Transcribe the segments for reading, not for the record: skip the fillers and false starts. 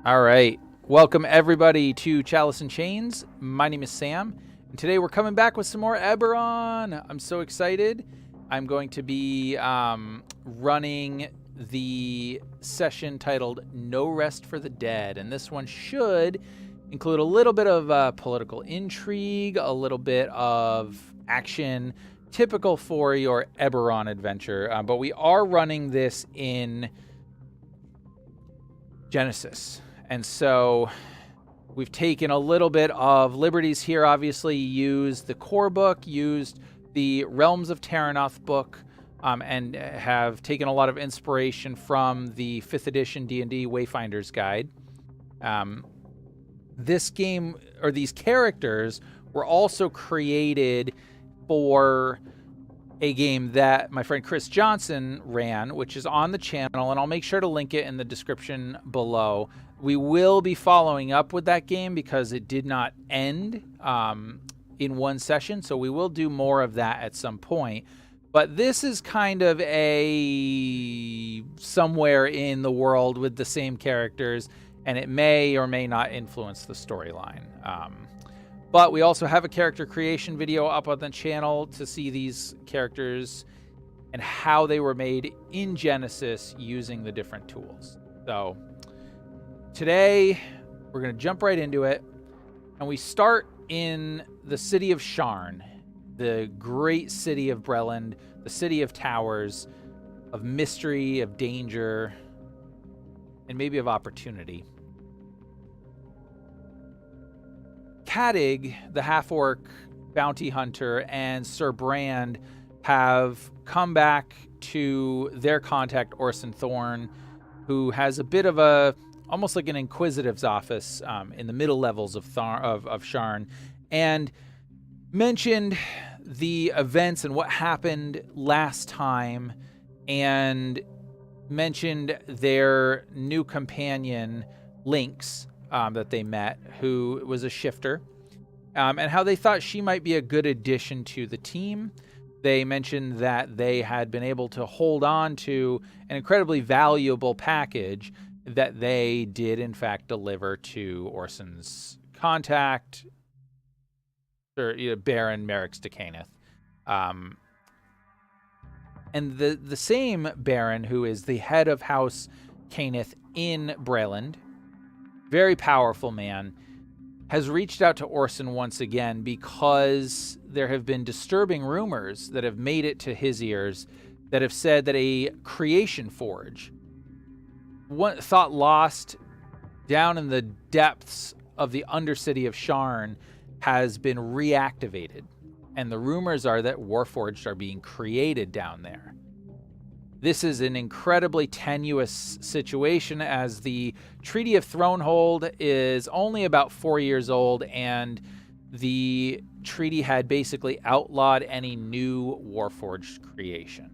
All right. Welcome, everybody, to Chalice and Chains. My name is Sam, and today we're coming back with some more Eberron. I'm so excited. I'm going to be running the session titled No Rest for the Dead, and this one should include a little bit of political intrigue, a little bit of action, typical for your Eberron adventure, but we are running this in Genesys. And so we've taken a little bit of liberties here, obviously used the core book, used the Realms of Terranoth book, and have taken a lot of inspiration from the 5th edition D&D Wayfinder's Guide. This game, or these characters, were also created for a game that my friend Chris Johnson ran, which is on the channel, and I'll make sure to link it in the description below. We will be following up with that game because it did not end in one session, so we will do more of that at some point. But this is kind of a somewhere in the world with the same characters, and it may or may not influence the storyline. But we also have a character creation video up on the channel to see these characters and how they were made in Genesys using the different tools. So today we're going to jump right into it, and we start in the city of Sharn, the great city of Breland, the city of towers, of mystery, of danger, and maybe of opportunity. Cadig, the half-orc bounty hunter, and Sir Brand have come back to their contact, Oarsen Thorn, who has a bit of a, almost like an inquisitive's office in the middle levels of Sharn, and mentioned the events and what happened last time, and mentioned their new companion, Lynx, that they met, who was a shifter, and how they thought she might be a good addition to the team. They mentioned that they had been able to hold on to an incredibly valuable package that they did, in fact, deliver to Oarsen's contact, or Baron Merix de Caneth. And the same Baron, who is the head of House Caneth in Breland, very powerful man, has reached out to Oarsen once again because there have been disturbing rumors that have made it to his ears that have said that a creation forge, one thought lost down in the depths of the undercity of Sharn, has been reactivated. And the rumors are that Warforged are being created down there. This is an incredibly tenuous situation, as the Treaty of Thronehold is only about 4 years old, and the treaty had basically outlawed any new Warforged creation.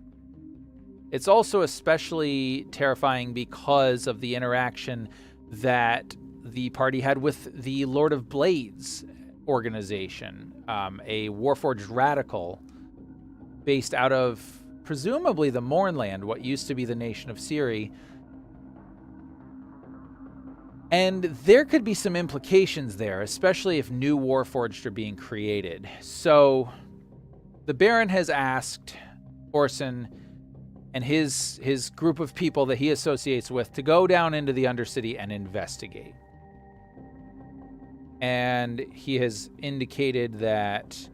It's also especially terrifying because of the interaction that the party had with the Lord of Blades organization, a Warforged radical based out of presumably the Mournland, what used to be the nation of Ciri. And there could be some implications there, especially if new Warforged are being created. So the Baron has asked Oarsen and his group of people that he associates with to go down into the Undercity and investigate. And he has indicated that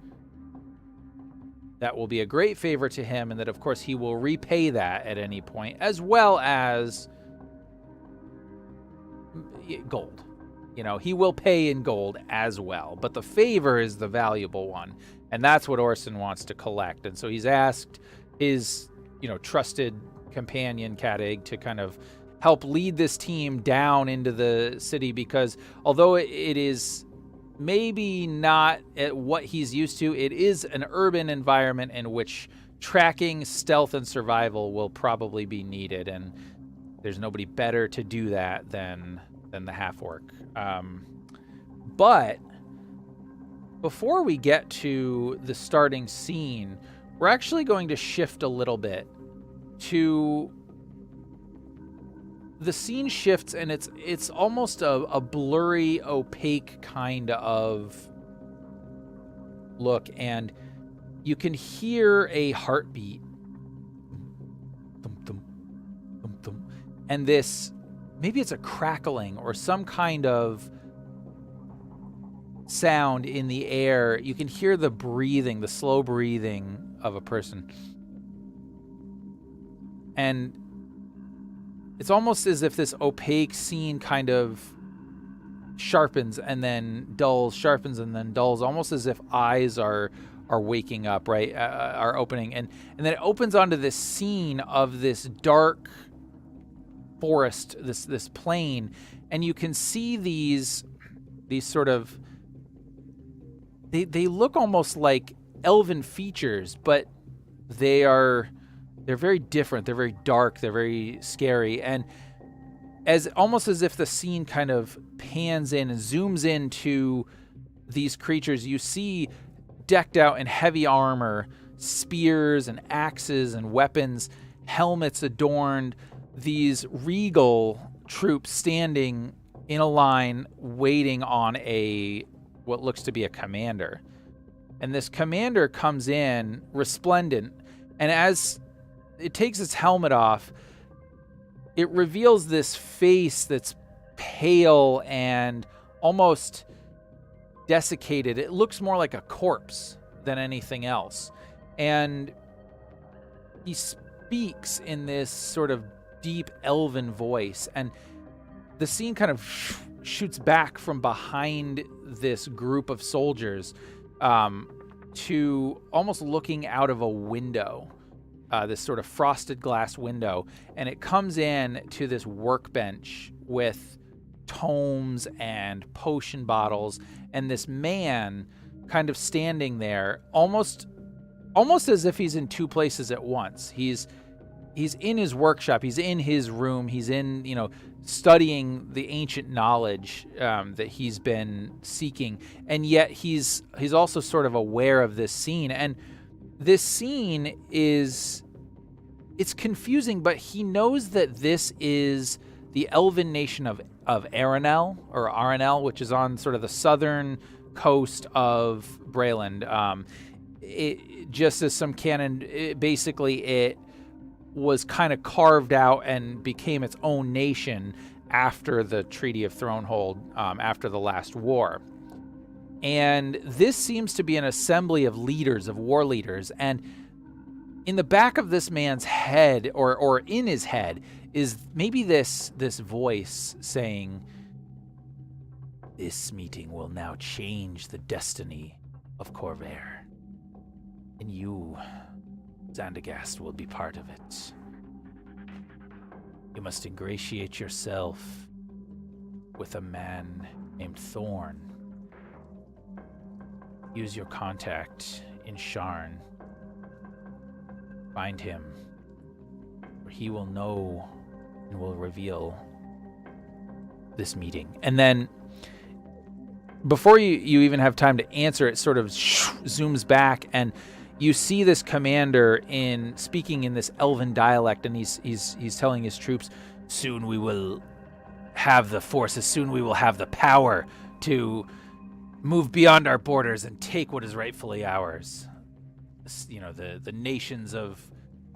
that will be a great favor to him, and that, of course, he will repay that at any point, as well as gold. You know, he will pay in gold as well, but the favor is the valuable one, and that's what Oarsen wants to collect. And so he's asked his, trusted companion, Cadig, to kind of help lead this team down into the city, because although it is maybe not at what he's used to, it is an urban environment in which tracking, stealth, and survival will probably be needed, and there's nobody better to do that than the half-orc. But before we get to the starting scene, we're actually going to shift a little bit to the scene shifts, and it's almost a blurry, opaque kind of look, and you can hear a heartbeat. Thum, thum, thum, thum. And this, maybe it's a crackling or some kind of sound in the air. You can hear the breathing, the slow breathing of a person. And it's almost as if this opaque scene kind of sharpens and then dulls, sharpens and then dulls, almost as if eyes are waking up, right? Are opening. And then it opens onto this scene of this dark forest, this plain, and you can see these sort of, they look almost like elven features, but they're very different. They're very dark. They're very scary. And almost as if the scene kind of pans in and zooms into these creatures, you see decked out in heavy armor, spears and axes and weapons, helmets adorned, these regal troops standing in a line waiting on what looks to be a commander. And this commander comes in resplendent, and as it takes its helmet off, it reveals this face that's pale and almost desiccated. It looks more like a corpse than anything else. And he speaks in this sort of deep elven voice, and the scene kind of shoots back from behind this group of soldiers to almost looking out of a window, this sort of frosted glass window, and it comes in to this workbench with tomes and potion bottles, and this man kind of standing there, almost as if he's in two places at once. He's in his workshop, he's in his room, he's in, studying the ancient knowledge that he's been seeking, and yet he's also sort of aware of this scene. And this scene it's confusing, but he knows that this is the elven nation of Arenel, which is on sort of the southern coast of Breland. Just as some canon, it was kind of carved out and became its own nation after the Treaty of Thronehold, after the last war. And this seems to be an assembly of leaders, of war leaders. And in the back of this man's head, or in his head, is maybe this voice saying, "This meeting will now change the destiny of Corvair. And you, Xandagast, will be part of it. You must ingratiate yourself with a man named Thorn. Use your contact in Sharn. Find him, for he will know and will reveal this meeting." And then, before you even have time to answer, it sort of zooms back, and you see this commander speaking in this elven dialect, and he's telling his troops, "Soon we will have the forces, soon we will have the power to move beyond our borders and take what is rightfully ours. The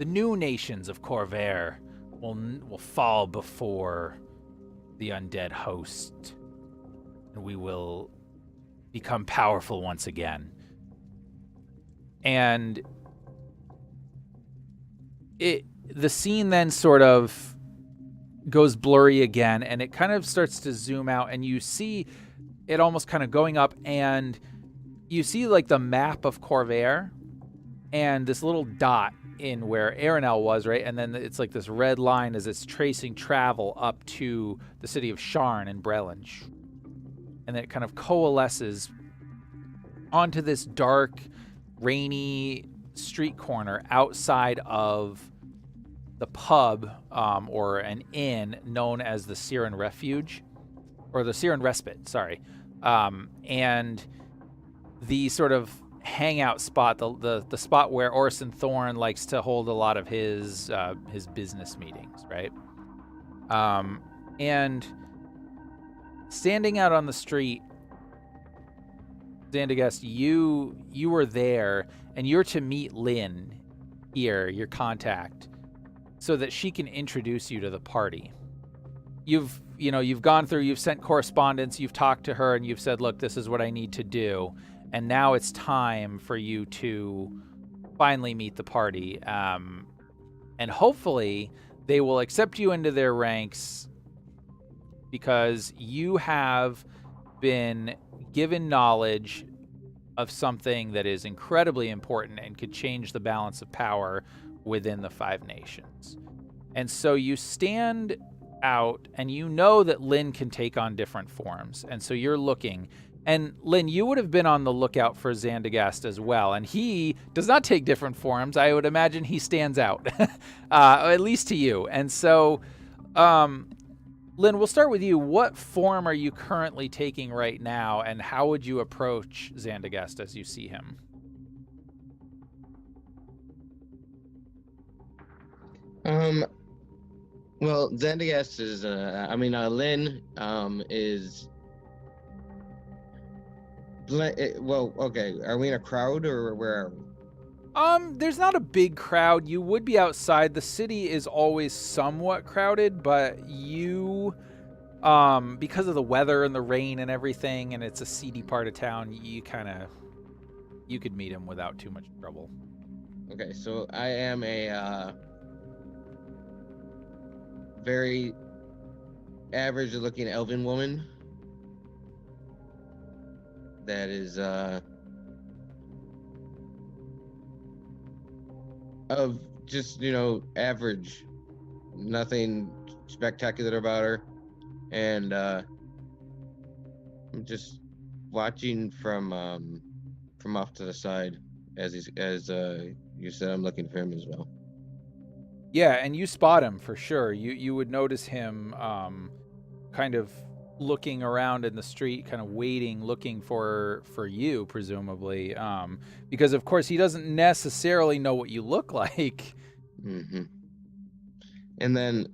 new nations of Corvair will fall before the undead host, and we will become powerful once again." And the scene then sort of goes blurry again, and it kind of starts to zoom out, and you see it almost kind of going up, and you see like the map of Corvair and this little dot in where Arenel was, right? And then it's like this red line as it's tracing travel up to the city of Sharn and Breland. And then it kind of coalesces onto this dark, rainy street corner outside of the pub, or an inn known as the Siren Refuge, or the Siren Respite, sorry. And the sort of hangout spot, the spot where Oarsen Thorn likes to hold a lot of his business meetings, right? And standing out on the street, Xandagast, you were there, and you're to meet Lynn here, your contact, so that she can introduce you to the party. You've gone through, you've sent correspondence, you've talked to her, and you've said, look, this is what I need to do. And now it's time for you to finally meet the party. And hopefully they will accept you into their ranks because you have been given knowledge of something that is incredibly important and could change the balance of power within the Five Nations. And so you stand out, and you know that Lynn can take on different forms. And so you're looking. And Lynn, you would have been on the lookout for Xandagast as well. And he does not take different forms. I would imagine he stands out, at least to you. And so, Lynn, we'll start with you. What form are you currently taking right now, and how would you approach Xandagast as you see him? Well, Xandagast is, Lynn, is... Well, okay, are we in a crowd, or where are we? There's not a big crowd. You would be outside. The city is always somewhat crowded, but you, because of the weather and the rain and everything, and it's a seedy part of town, you could meet him without too much trouble. Okay, so I am a, very average-looking elven woman that is, of just, average, nothing spectacular about her, and I'm just watching from off to the side as you said. I'm looking for him as well. Yeah, and you spot him for sure. You would notice him kind of looking around in the street, kind of waiting, looking for you, presumably, because of course he doesn't necessarily know what you look like. Mm-hmm. And then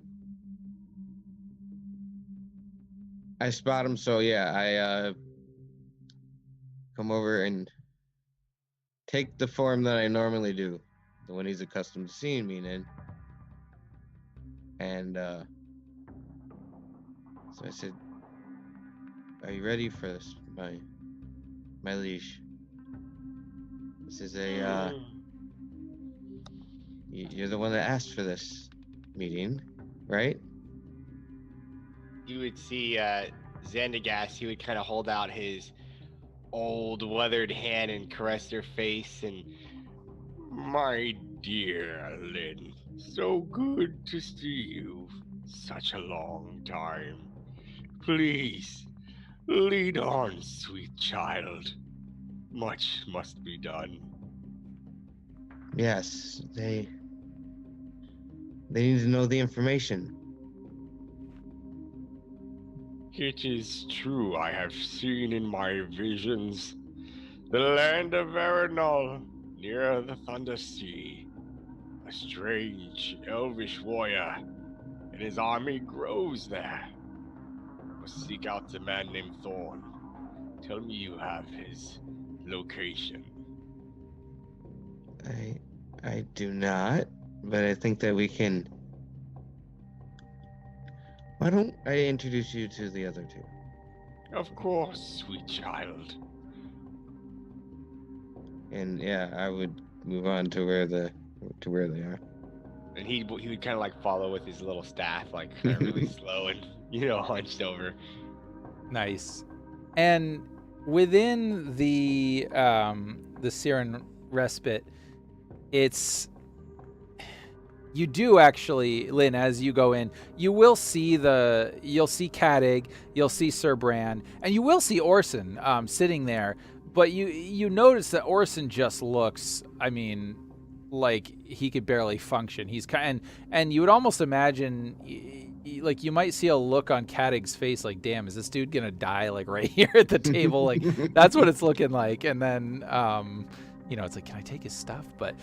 I spot him, so yeah, I come over and take the form that I normally do, the one he's accustomed to seeing me in. And so I said, "Are you ready for this, my liege? This is you're the one that asked for this meeting, right?" You would see Xandagast. He would kind of hold out his old weathered hand and caress her face. And my dear Lynn, so good to see you. Such a long time. Please, lead on, sweet child. Much must be done. Yes, they need to know the information. It is true, I have seen in my visions the land of Eberron, near the Thunder Sea. A strange, elvish warrior, and his army grows there. Must seek out a man named Thorn. Tell me you have his location. I do not, but I think that we can... Why don't I introduce you to the other two? Of course, sweet child. And yeah, I would move on to where they are. And he would kind of like follow with his little staff, like kind of really slow and hunched over. Nice. And within the Siren Respite, you do actually, Lynn, as you go in, you'll see Cadig, you'll see Sir Bran, and you will see Oarsen sitting there. But you notice that Oarsen just looks, like he could barely function. He's and you would almost imagine, like, you might see a look on Cadig's face, like, damn, is this dude gonna die, like, right here at the table? Like, that's what it's looking like. And then, it's like, can I take his stuff? But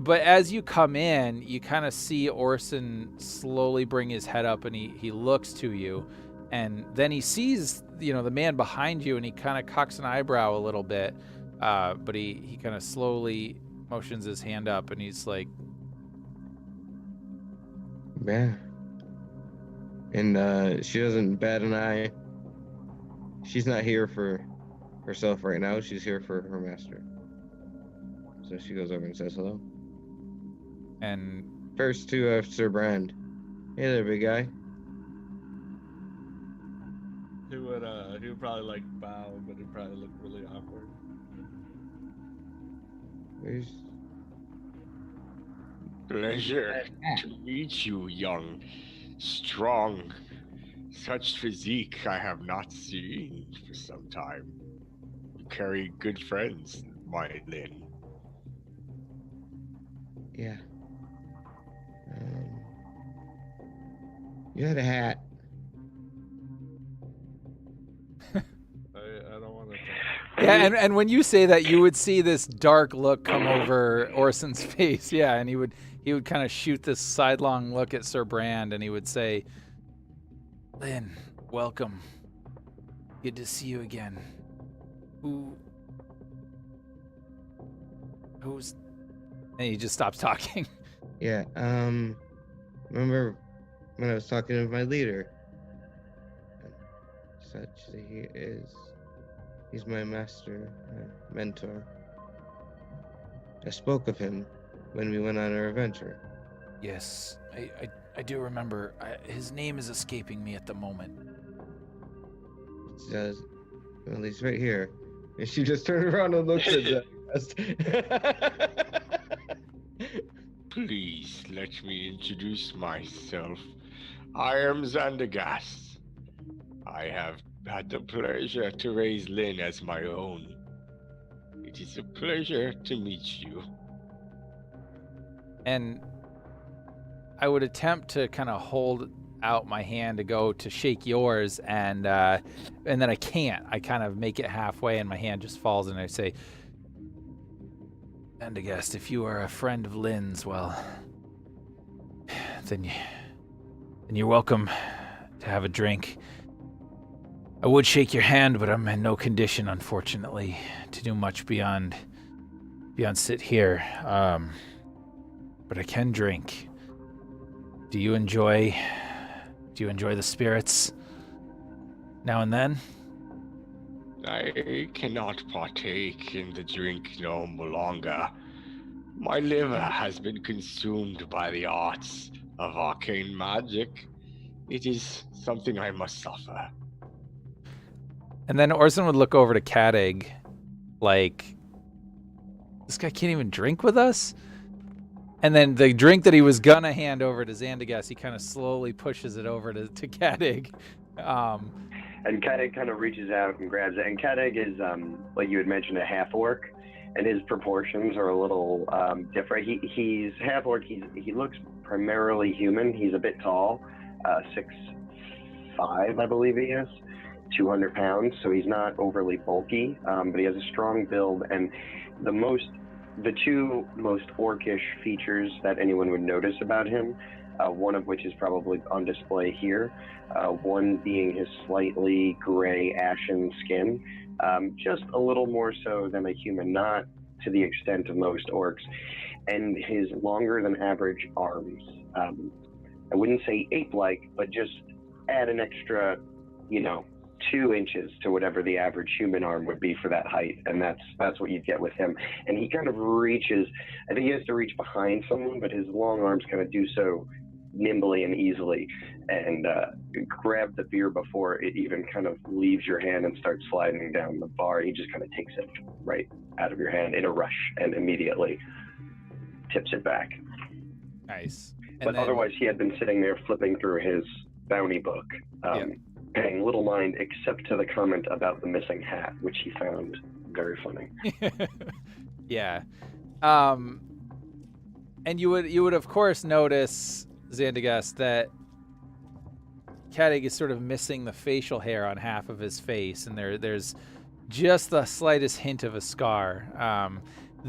But as you come in, you kind of see Oarsen slowly bring his head up, and he looks to you, and then he sees, the man behind you, and he kind of cocks an eyebrow a little bit, but he kind of slowly motions his hand up, and he's like, Yeah. And she doesn't bat an eye. She's not here for herself right now. She's here for her master. So she goes over and says hello. and First to Sir Brand. Hey there, big guy. He would probably like bow, but he'd probably look really awkward. Where's... Pleasure to meet you, young, strong. Such physique I have not seen for some time. You carry good friends, my Lin. Yeah. You had a hat. I don't want to. yeah, and when you say that, you would see this dark look come over Orsen's face. Yeah, and he would kind of shoot this sidelong look at Sir Brand, and he would say, Lynn, welcome. Good to see you again. Who's... And he just stops talking. Yeah, remember when I was talking to my leader? Such that he's my master, my mentor. I spoke of him when we went on our adventure. Yes, I do remember. His name is escaping me at the moment. It does. Well, he's right here. And she just turned around and looked at us. Please let me introduce myself. I am Xandagast. I have had the pleasure to raise Lynn as my own. It is a pleasure to meet you. And I would attempt to kind of hold out my hand to go to shake yours, and then I can't. I kind of make it halfway, and my hand just falls, and I say, Xandagast, if you are a friend of Lynn's, well, then you're welcome to have a drink. I would shake your hand, but I'm in no condition, unfortunately, to do much beyond sit here. But I can drink. Do you enjoy the spirits now and then? I cannot partake in the drink no longer. My liver has been consumed by the arts of arcane magic. It is something I must suffer. And then Oarsen would look over to Cadig, like, this guy can't even drink with us? And then the drink that he was gonna hand over to Xandagast, he kind of slowly pushes it over to Cadig. And Cadig kind of reaches out and grabs it. And Cadig is, like you had mentioned, a half-orc, and his proportions are a little different. He's half-orc. He looks primarily human. He's a bit tall, 6'5", I believe he is, 200 pounds. So he's not overly bulky, but he has a strong build. And the two most orcish features that anyone would notice about him, one of which is probably on display here, one being his slightly gray ashen skin, just a little more so than a human, not to the extent of most orcs, and his longer than average arms. I wouldn't say ape-like, but just add an extra, 2 inches to whatever the average human arm would be for that height, and that's what you'd get with him. And he kind of reaches, I think he has to reach behind someone, but his long arms kind of do so nimbly and easily, and grab the beer before it even kind of leaves your hand and starts sliding down the bar. He just kind of takes it right out of your hand in a rush and immediately tips it back. Nice. But otherwise, he had been sitting there flipping through his bounty book, paying little mind except to the comment about the missing hat, which he found very funny. Yeah. And you would of course notice, Xandagast, that Cadig is sort of missing the facial hair on half of his face, and there's just the slightest hint of a scar.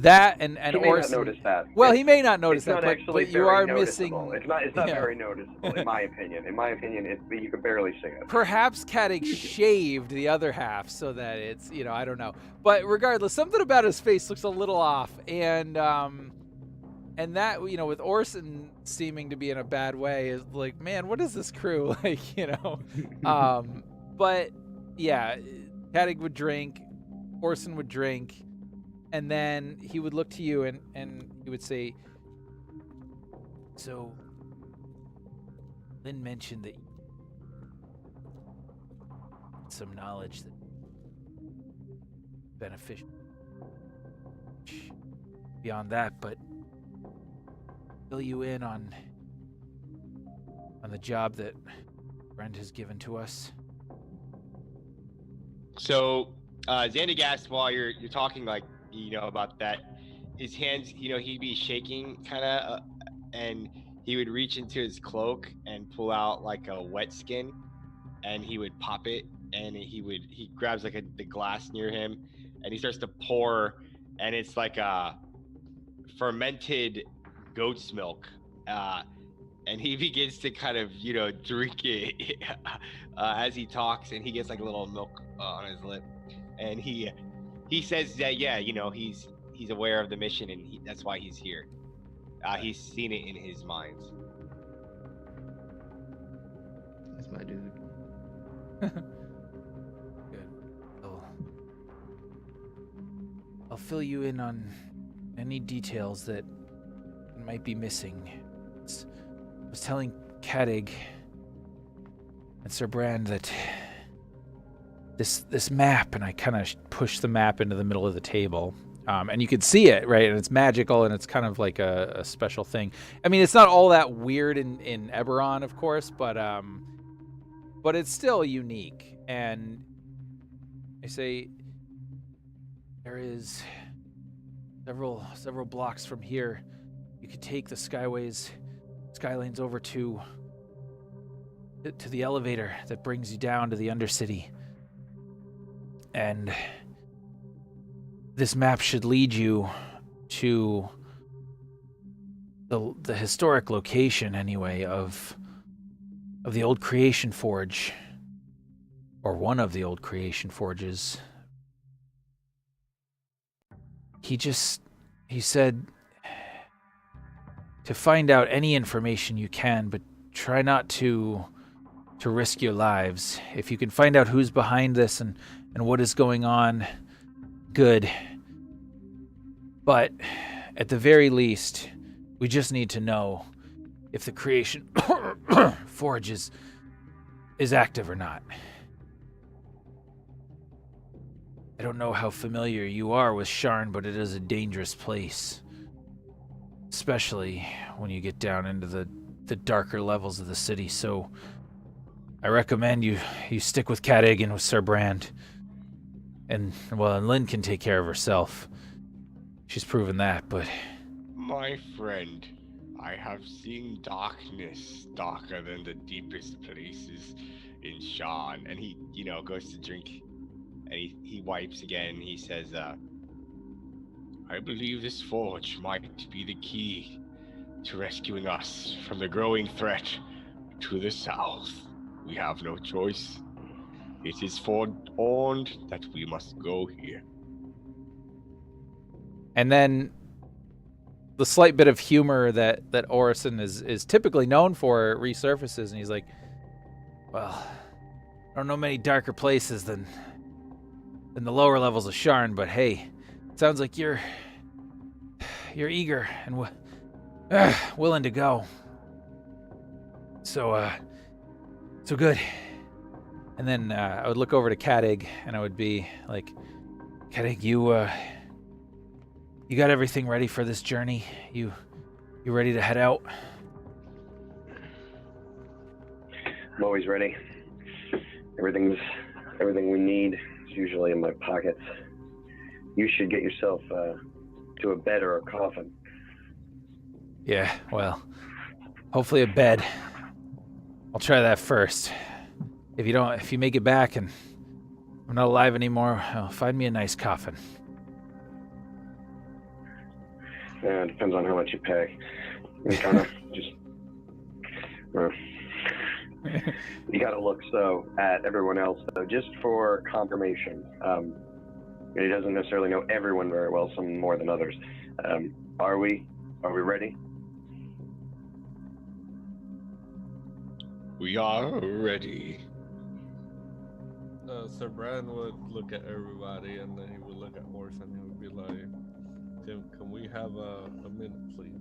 That and He may Oarsen. not notice that. Well, he may not notice It's not that, actually but you very are noticeable. missing. It's not yeah. very noticeable, in my opinion. In my opinion, you could barely see it. Perhaps Kadig shaved the other half so that it's, I don't know. But regardless, something about his face looks a little off, and that, with Oarsen seeming to be in a bad way, is like, man, what is this crew like? But yeah, Kadig would drink, Oarsen would drink. And then he would look to you and he would say, so Lynn mentioned that some knowledge that beneficial beyond that, but fill you in on the job that Brent has given to us. So, Xandagast, while you're talking about that, his hands, he'd be shaking kind of, and he would reach into his cloak and pull out like a wet skin, and he would pop it, and he grabs like the glass near him, and he starts to pour, and it's like a fermented goat's milk, and he begins to kind of drink it as he talks, and he gets like a little milk on his lip, and he says that he's aware of the mission, and that's why he's here. He's seen it in his mind. That's my dude. Good. I'll fill you in on any details that might be missing. I was telling Kadig and Sir Brand that this map, and I kind of push the map into the middle of the table, and you can see it, right? And it's magical, and it's kind of like a special thing. I mean, it's not all that weird in Eberron, of course, but it's still unique. And I say there is several blocks from here. You could take the Skylanes over to the elevator that brings you down to the Undercity. And this map should lead you to the historic location, anyway, of the old Creation Forge, or one of the old Creation Forges. He said to find out any information you can, but try not to risk your lives. If you can find out who's behind this and what is going on, good. But at the very least, we just need to know if the Creation Forge is active or not. I don't know how familiar you are with Sharn, but it is a dangerous place. Especially when you get down into the darker levels of the city, so I recommend you stick with Kadig and with Sir Brand. And Lynn can take care of herself. She's proven that, but... My friend, I have seen darkness darker than the deepest places in Sharn. And he, goes to drink, and he wipes again. He says, I believe this forge might be the key to rescuing us from the growing threat to the south. We have no choice. It is foreordained that we must go here. And then the slight bit of humor that Oarsen is typically known for resurfaces, and he's like, well, I don't know many darker places than the lower levels of Sharn, but hey, it sounds like you're eager and willing to go. So good. And then I would look over to Kadig, and I would be like, Kadig, you got everything ready for this journey? You ready to head out? I'm always ready. Everything we need is usually in my pockets. You should get yourself to a bed or a coffin. Yeah, well, hopefully a bed. I'll try that first. If you make it back and I'm not alive anymore, find me a nice coffin. Depends on how much you pay. You kind of just. You got to look at everyone else though, just for confirmation. He doesn't necessarily know everyone very well, some more than others. Are we ready? We are ready. Sir Brand would look at everybody, and then he would look at Oarsen, and he would be like, "Tim, can we have a minute, please?"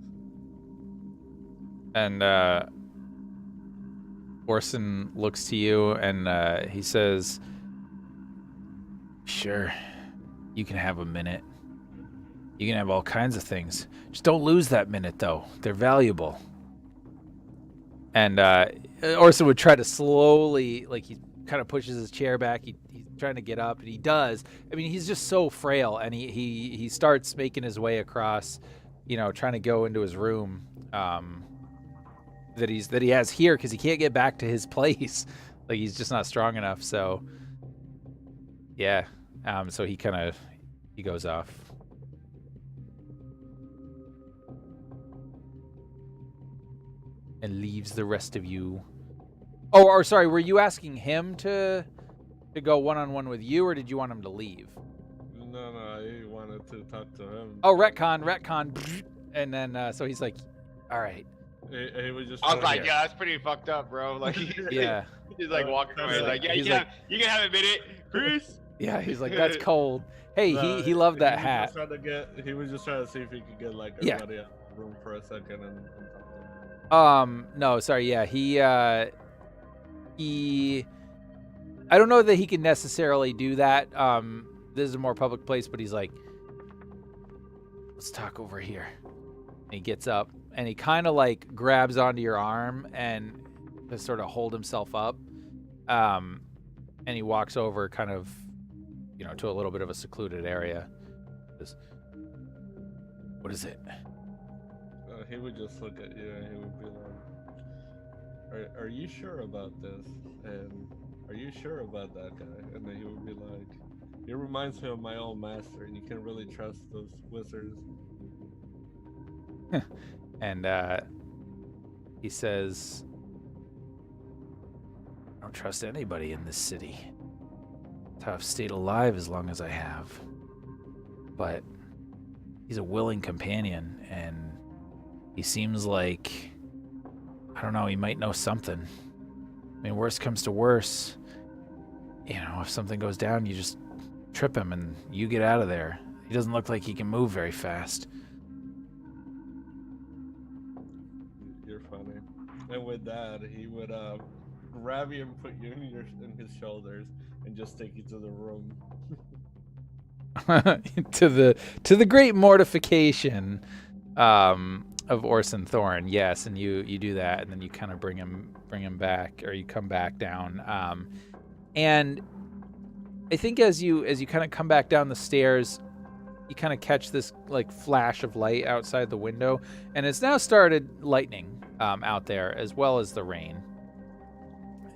And Oarsen looks to you, and he says, "Sure, you can have a minute. You can have all kinds of things. Just don't lose that minute, though. They're valuable." And Oarsen would try to slowly, like, he kind of pushes his chair back. He's trying to get up, and he does. I mean, he's just so frail, and he starts making his way across, trying to go into his room that he has here, because he can't get back to his place. Like, he's just not strong enough. So, yeah. So he goes off. And leaves the rest of you. Oh, or sorry, were you asking him to go one-on-one with you, or did you want him to leave? No, I wanted to talk to him. Oh, retcon. And then, so he's like, all right. He was just. I was like, yeah, that's pretty fucked up, bro. Like, yeah. He's like walking away, like, yeah, you can have a minute, Chris. Yeah, he's like, that's cold. Hey, he loved that hat. He was just trying to see if he could get like everybody out of the room for a second and talk to him. No, sorry, yeah, he I don't know that he can necessarily do that. This is a more public place, but he's like, let's talk over here. And he gets up and he kind of like grabs onto your arm and to sort of hold himself up. And he walks over kind of, to a little bit of a secluded area. What is it? He would just look at you and he would be like, are you sure about this? And are you sure about that guy? And then he would be like, he reminds me of my old master, and you can really trust those wizards. And he says, I don't trust anybody in this city. That's how I've stayed alive as long as I have. But he's a willing companion, and he seems like, I don't know, he might know something. I mean, worst comes to worst, if something goes down, you just trip him and you get out of there. He doesn't look like he can move very fast. You're funny. And with that, he would grab you and put you in his shoulders and just take you to the room. to the great mortification of Oarsen Thorn, yes, and you do that, and then you kind of bring him back, or you come back down, and I think as you kind of come back down the stairs, you kind of catch this like flash of light outside the window, and it's now started lightning out there as well as the rain.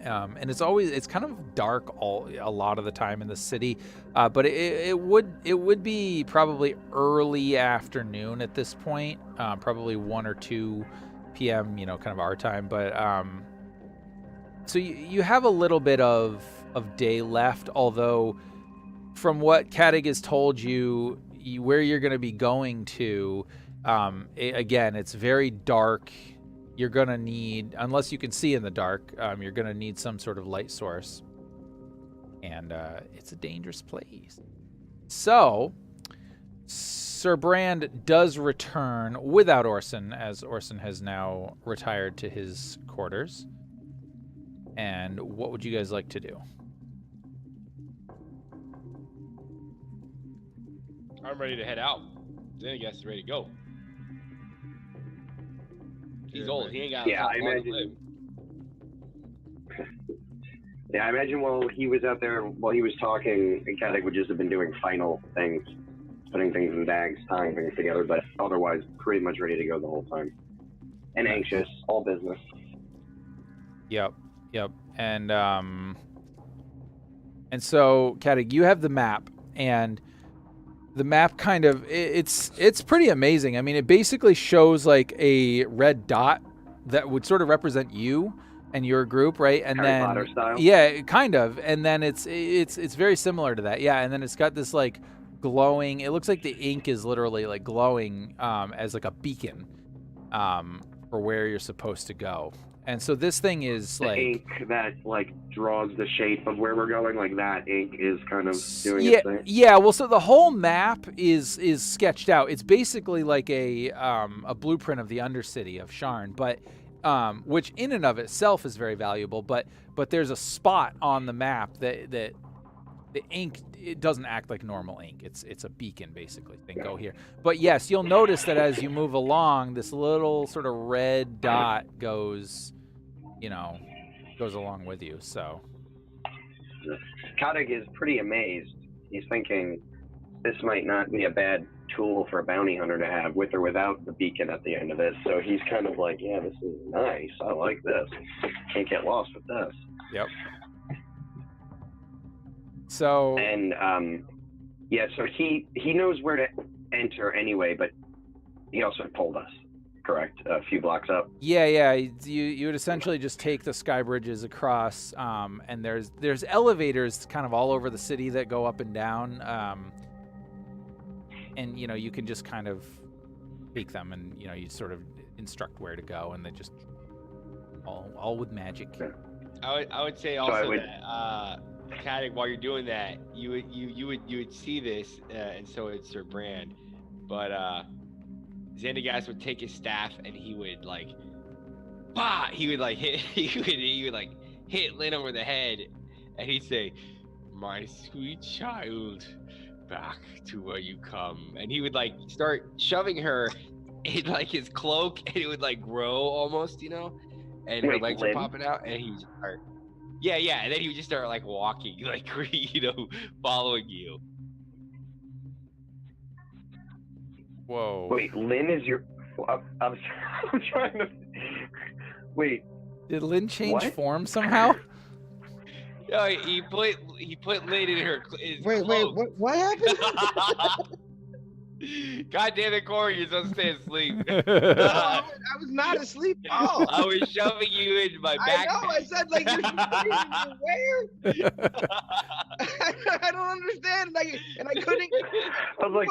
And it's kind of dark a lot of the time in the city, but it would be probably early afternoon at this point, probably 1 or 2 p.m. kind of our time. But so you have a little bit of day left, although from what Kadig has told you, where you're going to be going to, again, it's very dark. You're going to need, unless you can see in the dark, you're going to need some sort of light source. And it's a dangerous place. So, Sir Brand does return without Oarsen, as Oarsen has now retired to his quarters. And what would you guys like to do? I'm ready to head out. Xandagast is ready to go. He's old. He ain't got. Yeah, I imagine. Yeah, I imagine while he was out there, while he was talking, Kadik would just have been doing final things, putting things in bags, tying things together, but otherwise pretty much ready to go the whole time. And anxious, all business. Yep. And so, Kadik, you have the map, and the map kind of it's pretty amazing. I mean, it basically shows like a red dot that would sort of represent you and your group, right? And Harry then Potter style? yeah, kind of. And then it's very similar to that. Yeah, and then it's got this like glowing. It looks like the ink is literally like glowing as like a beacon for where you're supposed to go. And so this thing is the like ink that like draws the shape of where we're going, like that ink is kind of doing yeah, its thing. yeah. Well, so the whole map is sketched out. It's basically like a blueprint of the Undercity of Sharn, but which in and of itself is very valuable. But there's a spot on the map that the ink, it doesn't act like normal ink. It's a beacon basically. Go here. But yes, you'll notice that as you move along, this little sort of red dot goes along with you. So Kotick is pretty amazed. He's thinking this might not be a bad tool for a bounty hunter to have, with or without the beacon at the end of this. So he's kind of like, yeah, this is nice. I like this. Can't get lost with this. Yep. So And yeah, so he knows where to enter anyway, but he also told us, correct? A few blocks up. yeah, you would essentially just take the sky bridges across, and there's elevators kind of all over the city that go up and down, and you can just kind of take them, and you sort of instruct where to go, and they just all with magic. I would say also that Kotick, while you're doing that, you would see this, and so it's Sir Brand, but Xandagast would take his staff and he would like, he would like hit Lynn over the head, and he'd say, "My sweet child, back to where you come," and he would like start shoving her in like his cloak, and it would like grow almost, and her Wait, legs Lynn? are popping out, and he would start. Yeah, and then he would just start like walking, like following you. Whoa. Wait, Lynn is your... I'm trying to... Wait. Did Lynn change What? form somehow? No, he put Lynn in his Wait, cloak. what happened? God damn it, Corey, you're supposed to stay asleep. No, I was not asleep. Oh, I was shoving you in my I backpack. know. I said like you're where? I don't understand. And I couldn't. I was like,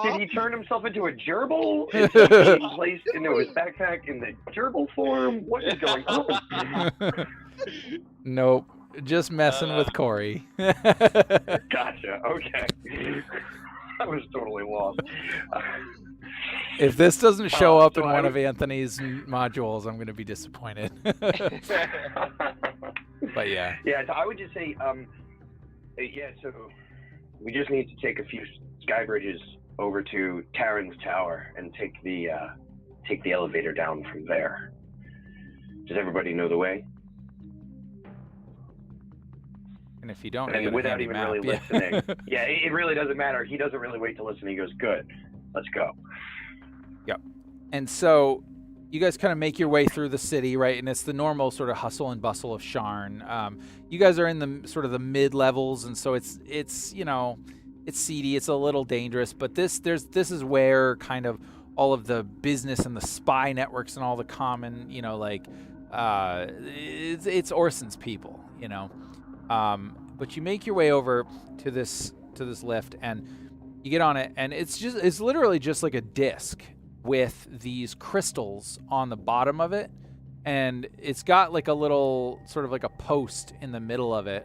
did he turn himself into a gerbil? Is he being placed into his backpack in the gerbil form? What is going on? Nope. Just messing with Corey. Gotcha. Okay. I was totally lost. If this doesn't show up so in I one was- of Anthony's modules, I'm going to be disappointed. But yeah. Yeah, so I would just say, yeah, so we just need to take a few sky bridges over to Taryn's tower and take the elevator down from there. Does everybody know the way? And if you don't, And you got a without handy even map. really listening. Yeah, it really doesn't matter. He doesn't really wait to listen. He goes, good, let's go. And so you guys kind of make your way through the city, right? And it's the normal sort of hustle and bustle of Sharn. You guys are in the sort of the mid levels, and so it's it's seedy. It's a little dangerous, but this is where kind of all of the business and the spy networks and all the common, it's Oarsen's people, But you make your way over to this lift, and you get on it, and it's literally just like a disc with these crystals on the bottom of it, and it's got like a little sort of like a post in the middle of it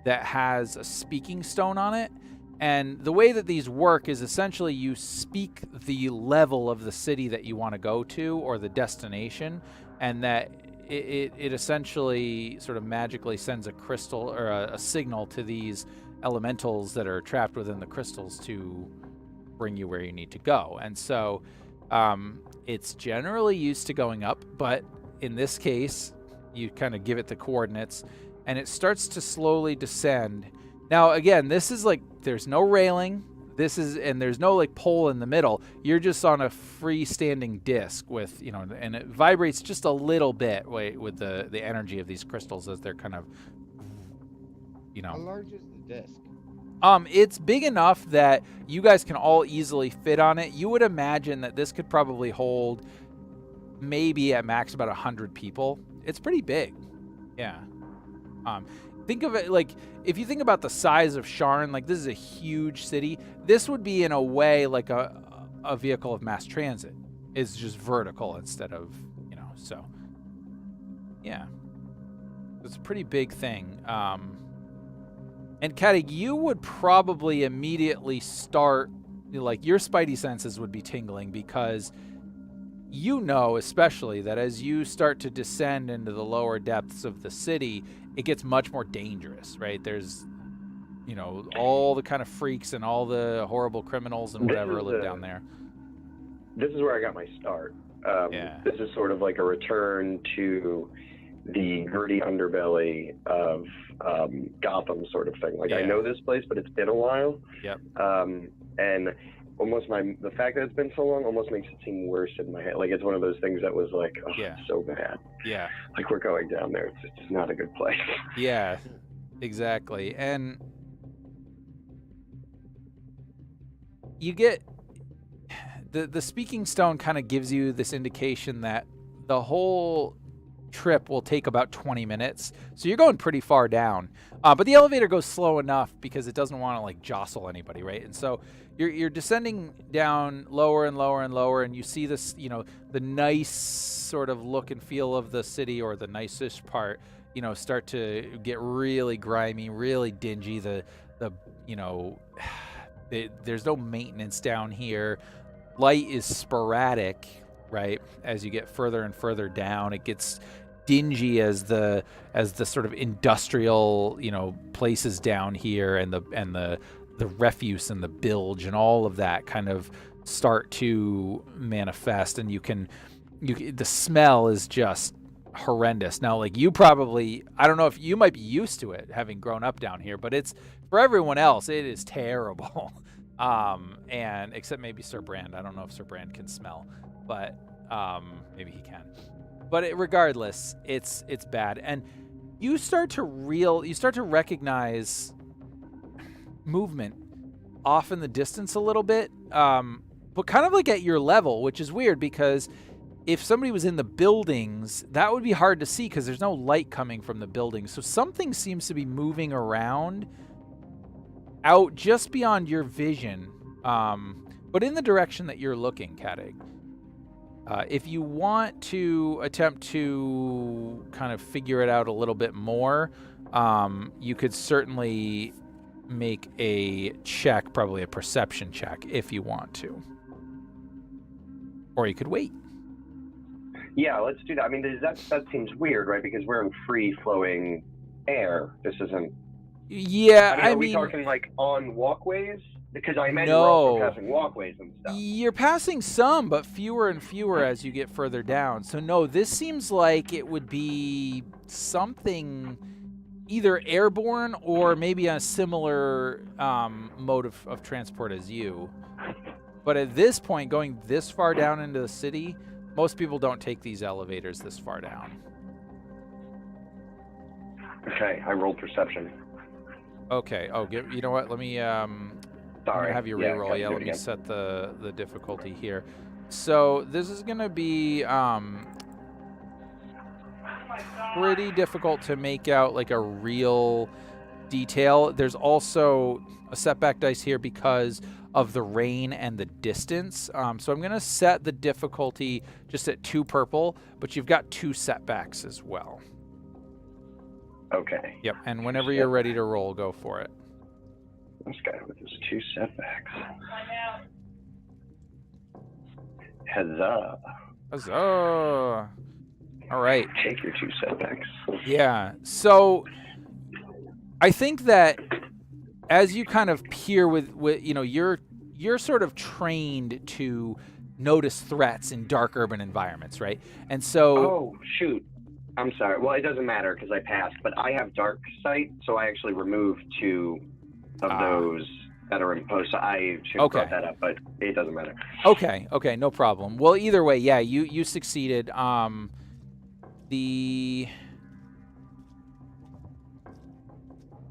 that has a speaking stone on it. And the way that these work is essentially you speak the level of the city that you want to go to, or the destination, and that it essentially sort of magically sends a crystal or a signal to these elementals that are trapped within the crystals to bring you where you need to go. And so it's generally used to going up, but in this case, you kind of give it the coordinates, and it starts to slowly descend. Now, again, this is like, there's no railing. And there's no like pole in the middle. You're just on a freestanding disc with, and it vibrates just a little bit with the energy of these crystals as they're kind of, How large is the disc? It's big enough that you guys can all easily fit on it. You would imagine that this could probably hold maybe at max about 100 people. It's pretty big. Yeah. Think of it like, if you think about the size of Sharn, like this is a huge city. This would be in a way like a vehicle of mass transit. It's just vertical instead of, so yeah. It's a pretty big thing. And Kadig, you would probably immediately start, like your spidey senses would be tingling because especially that as you start to descend into the lower depths of the city, it gets much more dangerous, right? There's, all the kind of freaks and all the horrible criminals and whatever live down there. This is where I got my start. Yeah. This is sort of like a return to the gritty underbelly of Gotham sort of thing. Like, I know this place, but it's been a while. Yep. And almost the fact that it's been so long almost makes it seem worse in my head. Like, it's one of those things that was like, oh, it's so bad. Yeah. Like, we're going down there. It's not a good place. Yeah, exactly. And you get the speaking stone kind of gives you this indication that the whole trip will take about 20 minutes. So you're going pretty far down. But the elevator goes slow enough because it doesn't want to like jostle anybody, right? And so you're descending down lower and lower and lower, and you see this, the nice sort of look and feel of the city, or the nicest part, start to get really grimy, really dingy. There's no maintenance down here. Light is sporadic, right? As you get further and further down, it gets dingy as the sort of industrial, places down here, and the refuse and the bilge and all of that kind of start to manifest, and the smell is just horrendous. Now, like, you probably, I don't know if you might be used to it having grown up down here, but it's, for everyone else, it is terrible. And except maybe Sir Brand. I don't know if Sir Brand can smell, but maybe he can. But regardless, it's bad. And you start to recognize movement off in the distance a little bit, but kind of like at your level, which is weird because if somebody was in the buildings, that would be hard to see because there's no light coming from the buildings. So something seems to be moving around out just beyond your vision, but in the direction that you're looking, Kadig. If you want to attempt to kind of figure it out a little bit more, you could certainly make a check, probably a perception check, if you want to. Or you could wait. Yeah, let's do that. I mean, that seems weird, right? Because we're in free-flowing air. This isn't... Yeah, are we talking, like, on walkways? Because I imagine we're passing walkways and stuff. You're passing some, but fewer and fewer as you get further down. So, no, this seems like it would be something either airborne or maybe a similar mode of transport as you. But at this point, going this far down into the city, most people don't take these elevators this far down. Okay, I rolled perception. Okay. Oh, you know what? Let me Sorry. have you reroll. Yeah, let me set the difficulty here. So this is going to be pretty difficult to make out like a real detail. There's also a setback dice here because of the rain and the distance. So I'm going to set the difficulty just at 2 purple, but you've got 2 setbacks as well. Okay. Yep, and whenever you're ready to roll, go for it. This guy with his 2 setbacks. Huzzah. Huzzah. All right. Take your 2 setbacks. Yeah, so I think that as you kind of peer with you're sort of trained to notice threats in dark urban environments, right? And so... Oh, shoot. I'm sorry. Well, it doesn't matter because I passed, but I have dark sight, so I actually removed 2 of those that are imposed. So I should have brought that up, but it doesn't matter. Okay, no problem. Well, either way, yeah, you succeeded.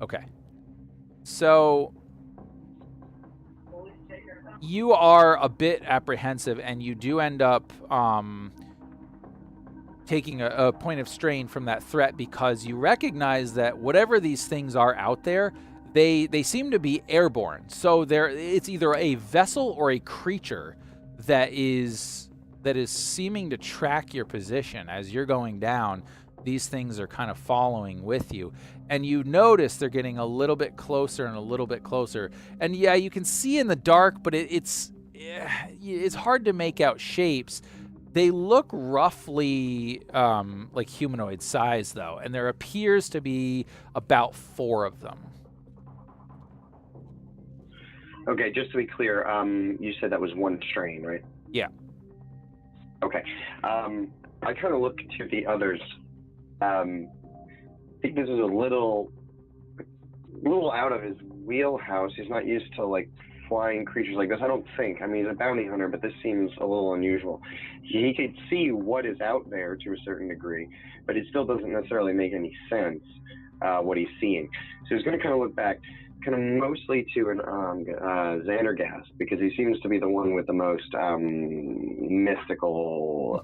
Okay. So you are a bit apprehensive, and you do end up taking a point of strain from that threat, because you recognize that whatever these things are out there, they seem to be airborne. So it's either a vessel or a creature that is seeming to track your position as you're going down. These things are kind of following with you, and you notice they're getting a little bit closer and a little bit closer. And yeah, you can see in the dark, but it's hard to make out shapes. They look roughly like humanoid size, though, and there appears to be about 4 of them. Okay, just to be clear, you said that was 1 strain, right? Yeah. Okay. I kind of look to the others. I think this is a little out of his wheelhouse. He's not used to like flying creatures like this. I don't think. I mean, he's a bounty hunter, but this seems a little unusual. He could see what is out there to a certain degree, but it still doesn't necessarily make any sense what he's seeing. So he's going to kind of look back, kind of mostly to an Xandagast, because he seems to be the one with the most mystical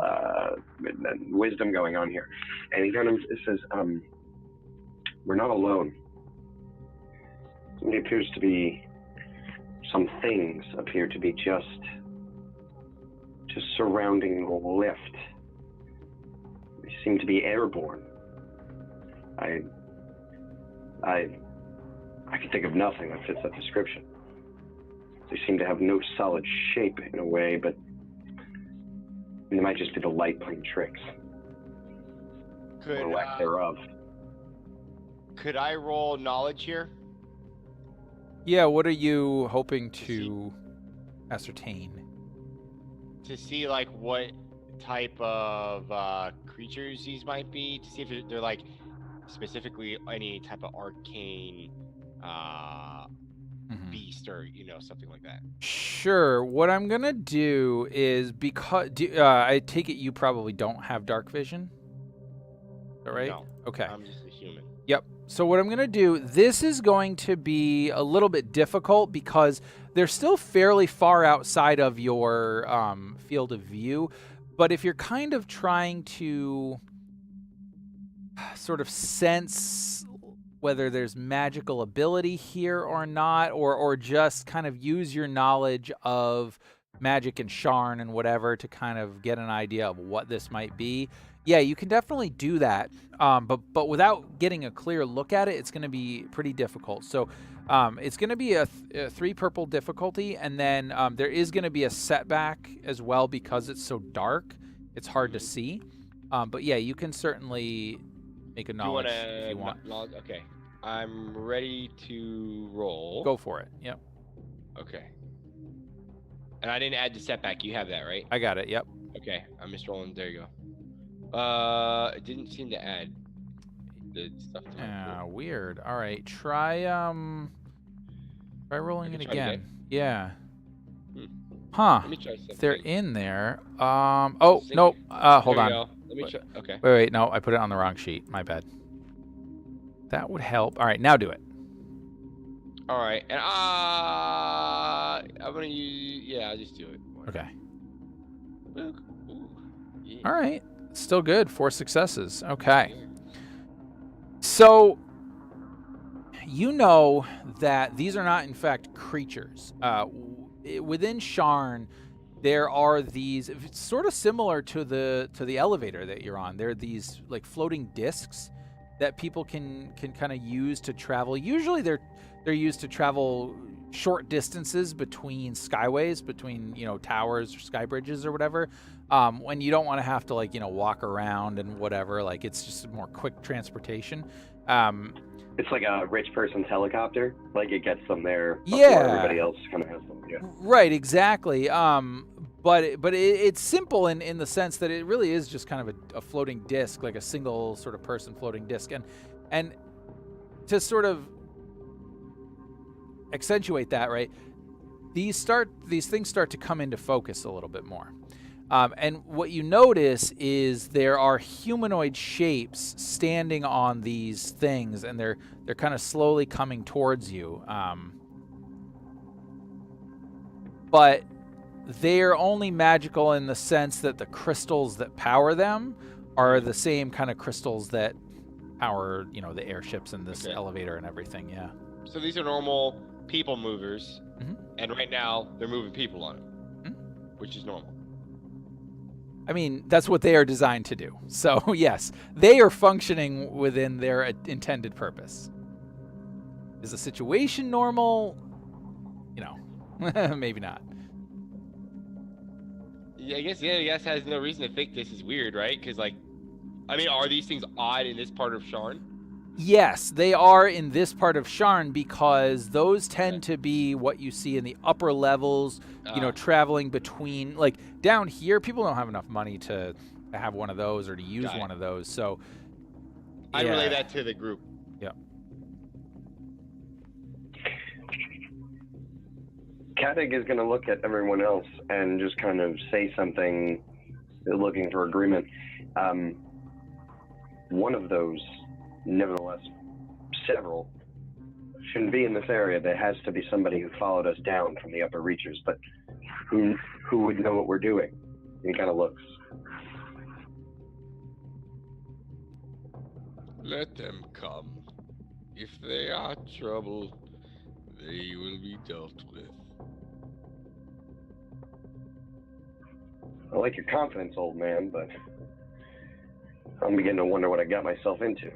wisdom going on here. And he kind of says, we're not alone. It appears to be, some things appear to be just surrounding the lift. They seem to be airborne. I can think of nothing that fits that description. They seem to have no solid shape in a way, but they might just be the light playing tricks. Or lack thereof. Could I roll knowledge here? Yeah, what are you hoping to ascertain? To see like what type of creatures these might be, to see if they're like specifically any type of arcane beast or something like that. Sure. What I'm gonna do is, because I take it you probably don't have dark vision. Is that right? No. Okay. I'm just a human. Yep. So what I'm going to do, this is going to be a little bit difficult because they're still fairly far outside of your field of view. But if you're kind of trying to sort of sense whether there's magical ability here or not, or just kind of use your knowledge of magic and Sharn and whatever to kind of get an idea of what this might be, yeah, you can definitely do that. But without getting a clear look at it, it's going to be pretty difficult. So it's going to be a 3 purple difficulty, and then there is going to be a setback as well because it's so dark. It's hard to see. But yeah, you can certainly make a knowledge if you want. Okay. I'm ready to roll. Go for it. Yep. Okay. And I didn't add the setback. You have that, right? I got it. Yep. Okay. I'm just rolling. There you go. It didn't seem to add the stuff. Weird. All right. Try rolling it again. Yeah. Huh. Let me try something. They're in there. Oh, no. Hold on. Let me try. Okay. Wait. No, I put it on the wrong sheet. My bad. That would help. All right. Now do it. All right. And I'm going to use... Yeah, I'll just do it. Okay. Ooh, yeah. All right. Still good. 4 successes. Okay. So, you know that these are not, in fact, creatures. Within Sharn, there are these... It's sort of similar to the elevator that you're on. There are these, like, floating discs that people can kind of use to travel. Usually they're used to travel short distances between skyways, between towers or sky bridges or whatever, when you don't want to have to walk around and whatever. Like, it's just more quick transportation. It's like a rich person's helicopter. Like, it gets them there before everybody else kind of has them. Yeah. Right, exactly. But it's simple in the sense that it really is just kind of a floating disc, like a single sort of person floating disc. And to sort of accentuate that, right, these things start to come into focus a little bit more. And what you notice is there are humanoid shapes standing on these things, and they're kind of slowly coming towards you. but they're only magical in the sense that the crystals that power them are the same kind of crystals that power, the airships and this elevator and everything. Yeah. So these are normal people movers, Mhm. and right now they're moving people on them, Mhm. which is normal. I mean, that's what they are designed to do. So yes, they are functioning within their intended purpose. Is the situation normal? Maybe not. Yeah, I guess has no reason to think this is weird, right? Because are these things odd in this part of Sharn? Yes, they are in this part of Sharn because those tend to be what you see in the upper levels, traveling between, down here, people don't have enough money to have one of those or to use one of those. So I relay that to the group. Yeah. Kadig is going to look at everyone else and just kind of say something, looking for agreement. One of those, nevertheless, several, shouldn't be in this area. There has to be somebody who followed us down from the upper reaches, but who would know what we're doing? He kind of looks. Let them come. If they are trouble, they will be dealt with. I like your confidence, old man, but I'm beginning to wonder what I got myself into.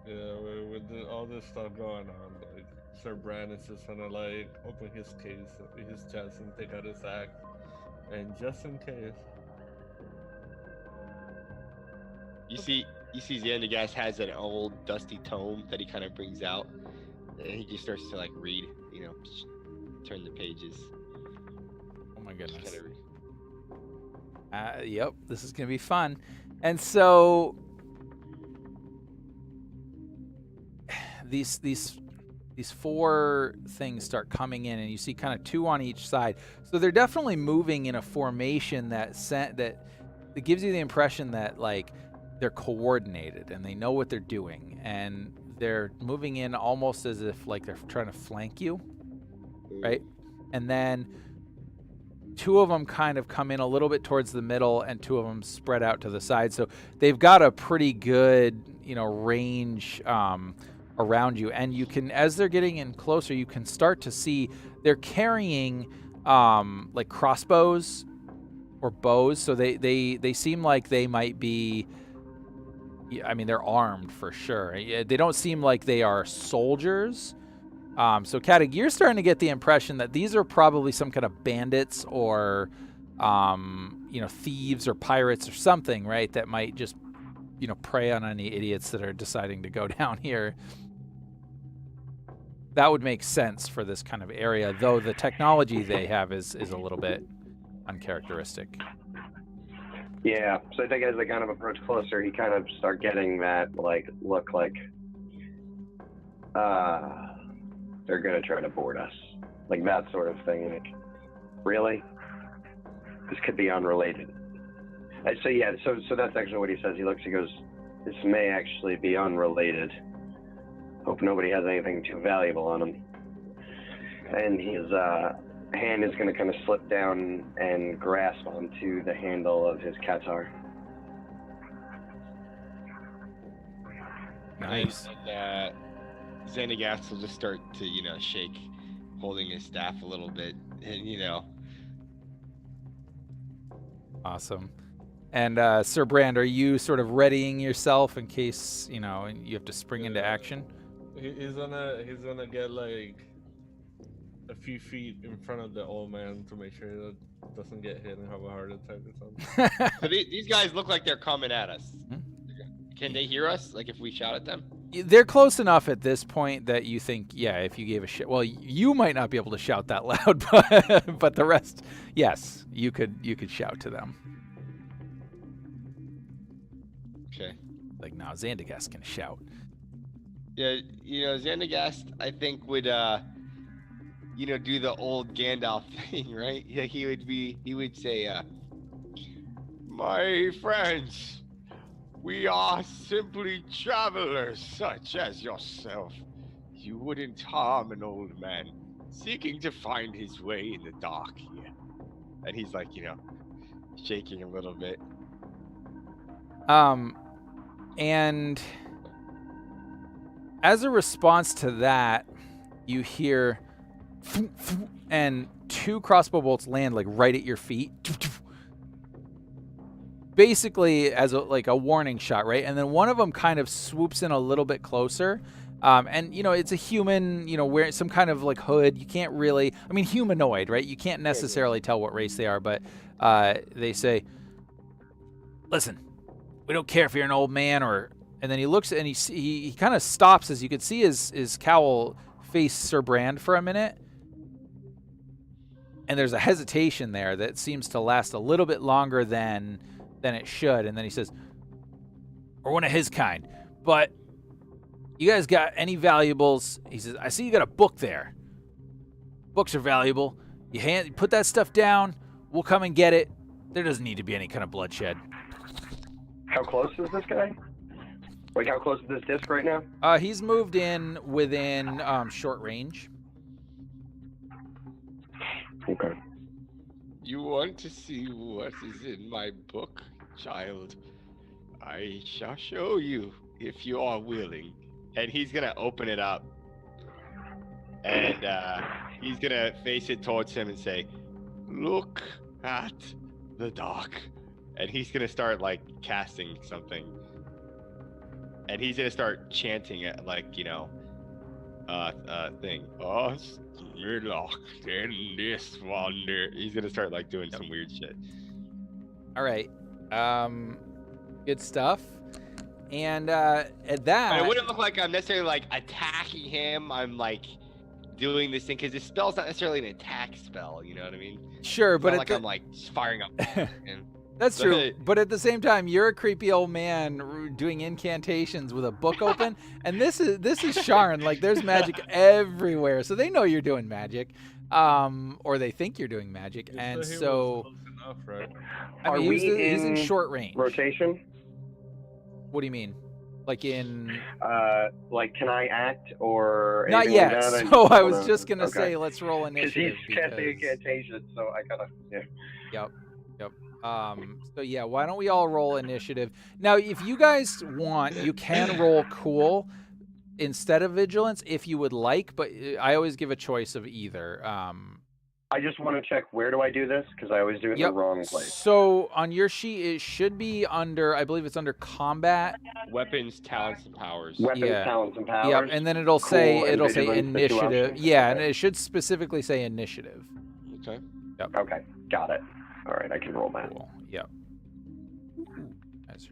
Yeah, with all this stuff going on, Sir Brand is just gonna open his chest and take out his axe, and just in case. You see Xandagast has an old dusty tome that he kind of brings out, and he just starts to read, turn the pages. Oh my goodness. Yep, this is gonna be fun. And so these four things start coming in, and you see kind of two on each side. So they're definitely moving in a formation that gives you the impression that they're coordinated and they know what they're doing, and they're moving in almost as if they're trying to flank you, right? And then two of them kind of come in a little bit towards the middle, and two of them spread out to the side. So they've got a pretty good, range around you. And you can, as they're getting in closer, you can start to see they're carrying crossbows or bows. So they seem like they might be, they're armed for sure. They don't seem like they are soldiers. So Kadig, you're starting to get the impression that these are probably some kind of bandits or, thieves or pirates or something, right? That might just, prey on any idiots that are deciding to go down here. That would make sense for this kind of area, though the technology they have is a little bit uncharacteristic. Yeah, so I think as they kind of approach closer, he kind of start getting that, look they're going to try to board us. That sort of thing. Really? This could be unrelated. So that's actually what he says. He goes, this may actually be unrelated. Hope nobody has anything too valuable on him. And his hand is going to kind of slip down and grasp onto the handle of his Qatar. Nice. And, Xandagast will just start to, shake, holding his staff a little bit, and, Awesome. And Sir Brand, are you sort of readying yourself in case, you have to spring into action? He's gonna get a few feet in front of the old man to make sure that doesn't get hit and have a heart attack or something. So these guys look like they're coming at us. Can they hear us? If we shout at them? They're close enough at this point that you think, yeah, if you gave a shit. Well, you might not be able to shout that loud, but the rest, yes, you could shout to them. Okay. Now Xandagast can shout. Yeah, Xandagast, I think would, do the old Gandalf thing, right? Yeah, he would say, my friends, we are simply travelers such as yourself. You wouldn't harm an old man. seeking to find his way in the dark here. And he's like, shaking a little bit. And as a response to that, you hear and 2 crossbow bolts land like right at your feet. Basically as a warning shot, right? And then one of them kind of swoops in a little bit closer. And it's a human, wearing some kind of like hood. You can't really, humanoid, right? You can't necessarily tell what race they are, but they say, "Listen, we don't care if you're an old man or." And then he looks and he kind of stops, as you can see his cowl face Sir Brand for a minute. And there's a hesitation there that seems to last a little bit longer than it should. And then he says, "Or one of his kind. But you guys got any valuables?" He says, "I see you got a book there. Books are valuable. You put that stuff down, we'll come and get it. There doesn't need to be any kind of bloodshed." How close is this guy? Like, how close is this disc right now? He's moved in within short range. Okay. You want to see what is in my book, child? I shall show you if you are willing. And he's gonna open it up. And he's gonna face it towards him and say, "Look at the dark." And he's gonna start like casting something. And he's gonna start chanting it like, thing. "Oh, locked in this wonder." He's gonna start like doing some weird shit. All right. Good stuff. And at that, But it wouldn't look like I'm necessarily like attacking him. I'm like doing this thing because this spell's not necessarily an attack spell. You know what I mean? sure, It's but not like I'm like firing up. And that's true. But at the same time, you're a creepy old man doing incantations with a book open, and this is Sharn. Like, there's magic everywhere, so they know you're doing magic, or they think you're doing magic, and so Enough, right? he's in short range. Rotation? What do you mean? Like in? Like, can I act or Not anything yet. like that? So I wanna- was just gonna okay. say, let's roll Because initiative. he's casting incantation, so I gotta. Yeah. Yep. So yeah, why don't we all roll initiative? Now, if you guys want, you can roll cool instead of vigilance if you would like, but I always give a choice of either. I just want to check, where do I do this? Because I always do it in the wrong place. So on your sheet, it should be under, I believe it's under combat. weapons, talents, and powers. Weapons, Yeah. talents, and powers. Yep, and then it'll Cool say and vigilance, the two initiative. options? Yeah, Okay. and it should specifically say initiative. Okay. Okay, got it. All right, I can roll that. Cool. Yep. That's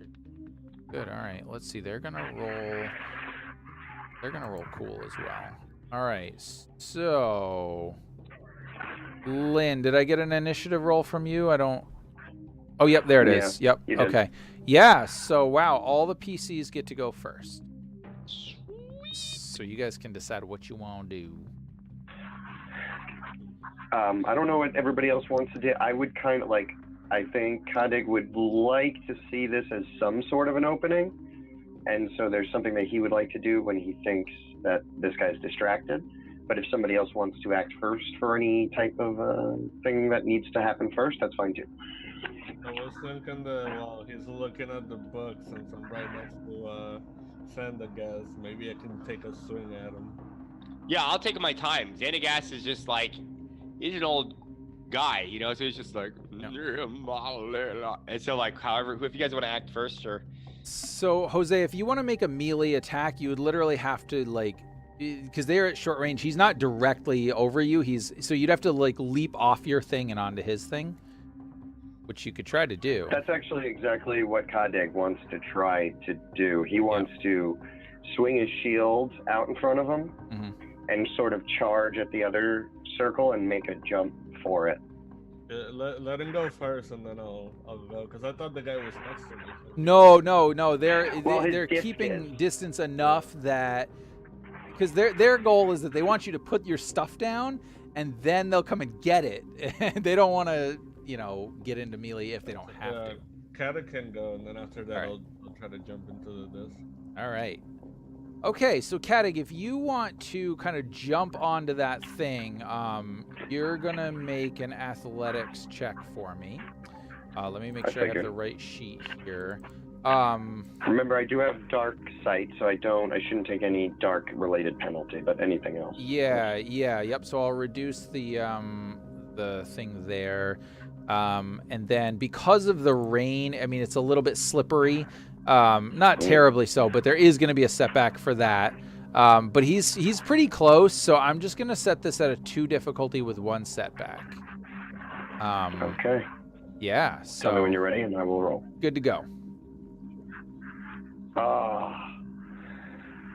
good. All right. Let's see. They're gonna roll cool as well. All right. So, Lynn, did I get an initiative roll from you? I don't. Oh, yep. There it is. Yep. you did. Okay. Yeah. So, wow. All the PCs get to go first. So you guys can decide what you want to do. I don't know what everybody else wants to do. I would kind of like, I think Kadig would like to see this as some sort of an opening. And so there's something that he would like to do when he thinks that this guy's distracted. But if somebody else wants to act first for any type of thing that needs to happen first, that's fine too. I was thinking that while he's looking at the book, since I'm right next to Xandagast, maybe I can take a swing at him. Yeah, I'll take my time. Xandagast is just like, he's an old guy, so he's just like, and so like, however, if you guys want to act first, or. So, Jose, if you want to make a melee attack, you would literally have to, like, because they're at short range, he's not directly over you. So you'd have to, like, leap off your thing and onto his thing, which you could try to do. That's actually exactly what Kadig wants to try to do. He wants to swing his shield out in front of him and sort of charge at the other circle and make a jump for it. Let him go first, and then I'll go, because I thought the guy was next to me. No. They're his keeping gift distance enough that, because their goal is that they want you to put your stuff down, and then they'll come and get it. They don't want to, get into melee if they don't have to. Kata can go, and then after that, All right. I'll try to jump into this. All right. Okay, so Katig, if you want to kind of jump onto that thing, you're gonna make an athletics check for me. Let me make sure I have the right sheet here. Remember, I do have dark sight, so I shouldn't take any dark-related penalty, but anything else. Yep. So I'll reduce the thing there, and then because of the rain, I mean, it's a little bit slippery. Not terribly so, but there is going to be a setback for that. But he's pretty close, so I'm just going to set this at a 2 difficulty with 1 setback. Okay. Yeah. So Tell me when you're ready, and I will roll. Good to go. Ah.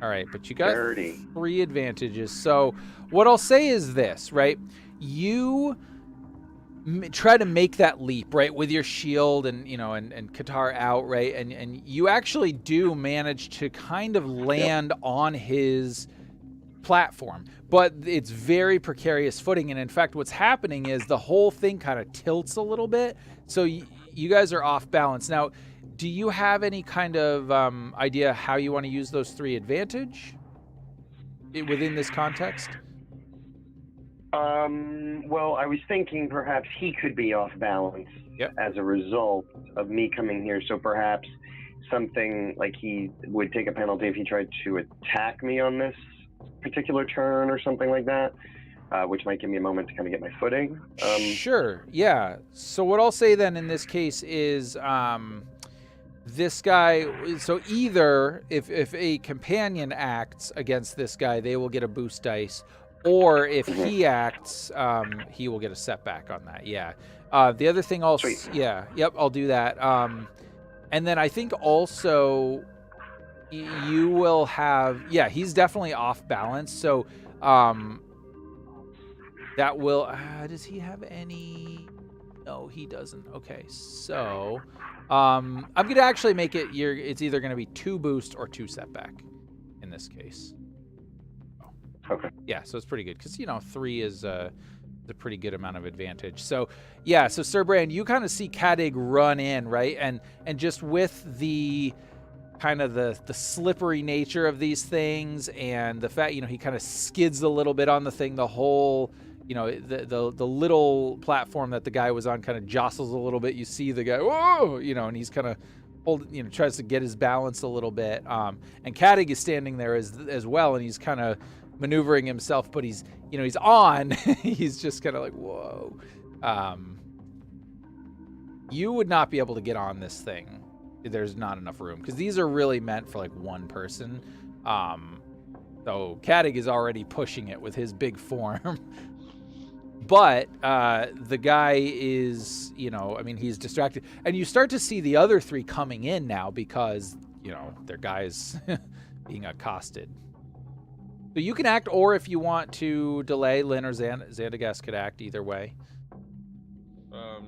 All right, but you got 30. 3 advantages. So what I'll say is this, right? You try to make that leap, right, with your shield and, you know, and Qatar out, right? And you actually do manage to kind of land on his platform, but it's very precarious footing. And in fact, what's happening is the whole thing kind of tilts a little bit. So you guys are off balance. Now, do you have any kind of idea how you want to use those 3 advantage within this context? Well, I was thinking perhaps he could be off balance as a result of me coming here. So perhaps something like he would take a penalty if he tried to attack me on this particular turn or something like that, which might give me a moment to kind of get my footing. Sure, yeah. So what I'll say then in this case is this guy, so either if a companion acts against this guy, they will get a boost dice, or if he acts, he will get a setback on that. Yeah. The other thing also, I'll do that. And then I think also you will have, he's definitely off balance. So that will, does he have any? No, he doesn't. Okay, so I'm going to actually make it, it's either going to be 2 boost or 2 setback in this case. Okay. Yeah, so it's pretty good because, you know, 3 is a pretty good amount of advantage. So, yeah, so Sir Brand, you kind of see Kadig run in, right? And just with the kind of the slippery nature of these things and the fact, you know, he kind of skids a little bit on the thing, the whole, you know, the little platform that the guy was on kind of jostles a little bit. You see the guy, whoa, you know, and he's kind of tries to get his balance a little bit. And Kadig is standing there as well, and he's kind of maneuvering himself, but he's on. He's just kind of like, whoa. You would not be able to get on this thing. There's not enough room because these are really meant for like 1 person. So Kadig is already pushing it with his big form. But the guy is, you know, I mean, he's distracted. And you start to see the other 3 coming in now because, you know, their guy's being accosted. So you can act, or if you want to delay, Lynn or Xandagast could act either way.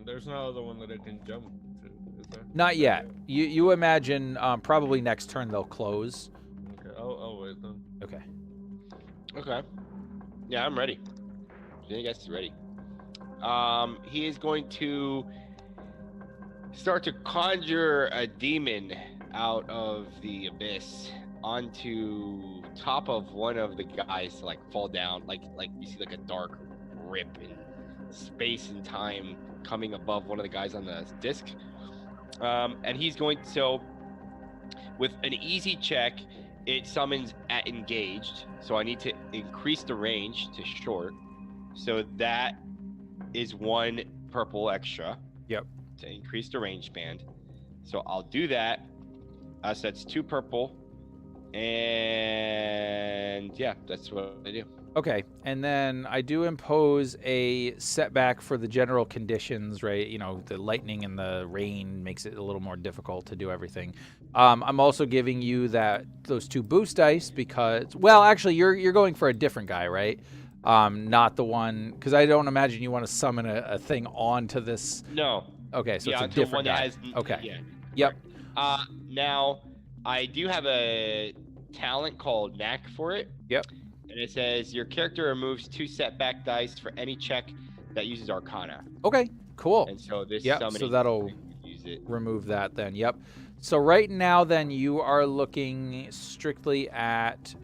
There's no other one that I can jump to, is there? Not yet. You imagine probably next turn they'll close. Okay, I'll wait then. Okay. Yeah, I'm ready. Xandagast is ready. He is going to start to conjure a demon out of the abyss onto top of one of the guys to like fall down, like you see like a dark rip in space and time coming above one of the guys on the disc. And he's going to, with an easy check, it summons at engaged, so I need to increase the range to short, so that is 1 purple extra. Yep. To increase the range band, so I'll do that. So that's 2 purple. And yeah, that's what I do. Okay, and then I do impose a setback for the general conditions, right? You know, the lightning and the rain makes it a little more difficult to do everything. I'm also giving you those 2 boost dice because, well, actually, you're going for a different guy, right? Not the one, because I don't imagine you want to summon a thing onto this. No. Okay, so it's a different guy. Okay. Yeah. Yep. Now, I do have a talent called Knack for it. Yep. And it says your character removes 2 setback dice for any check that uses Arcana. Okay, cool. And so this yep, summoning, so that'll use it. remove that then. Yep. So right now then you are looking strictly at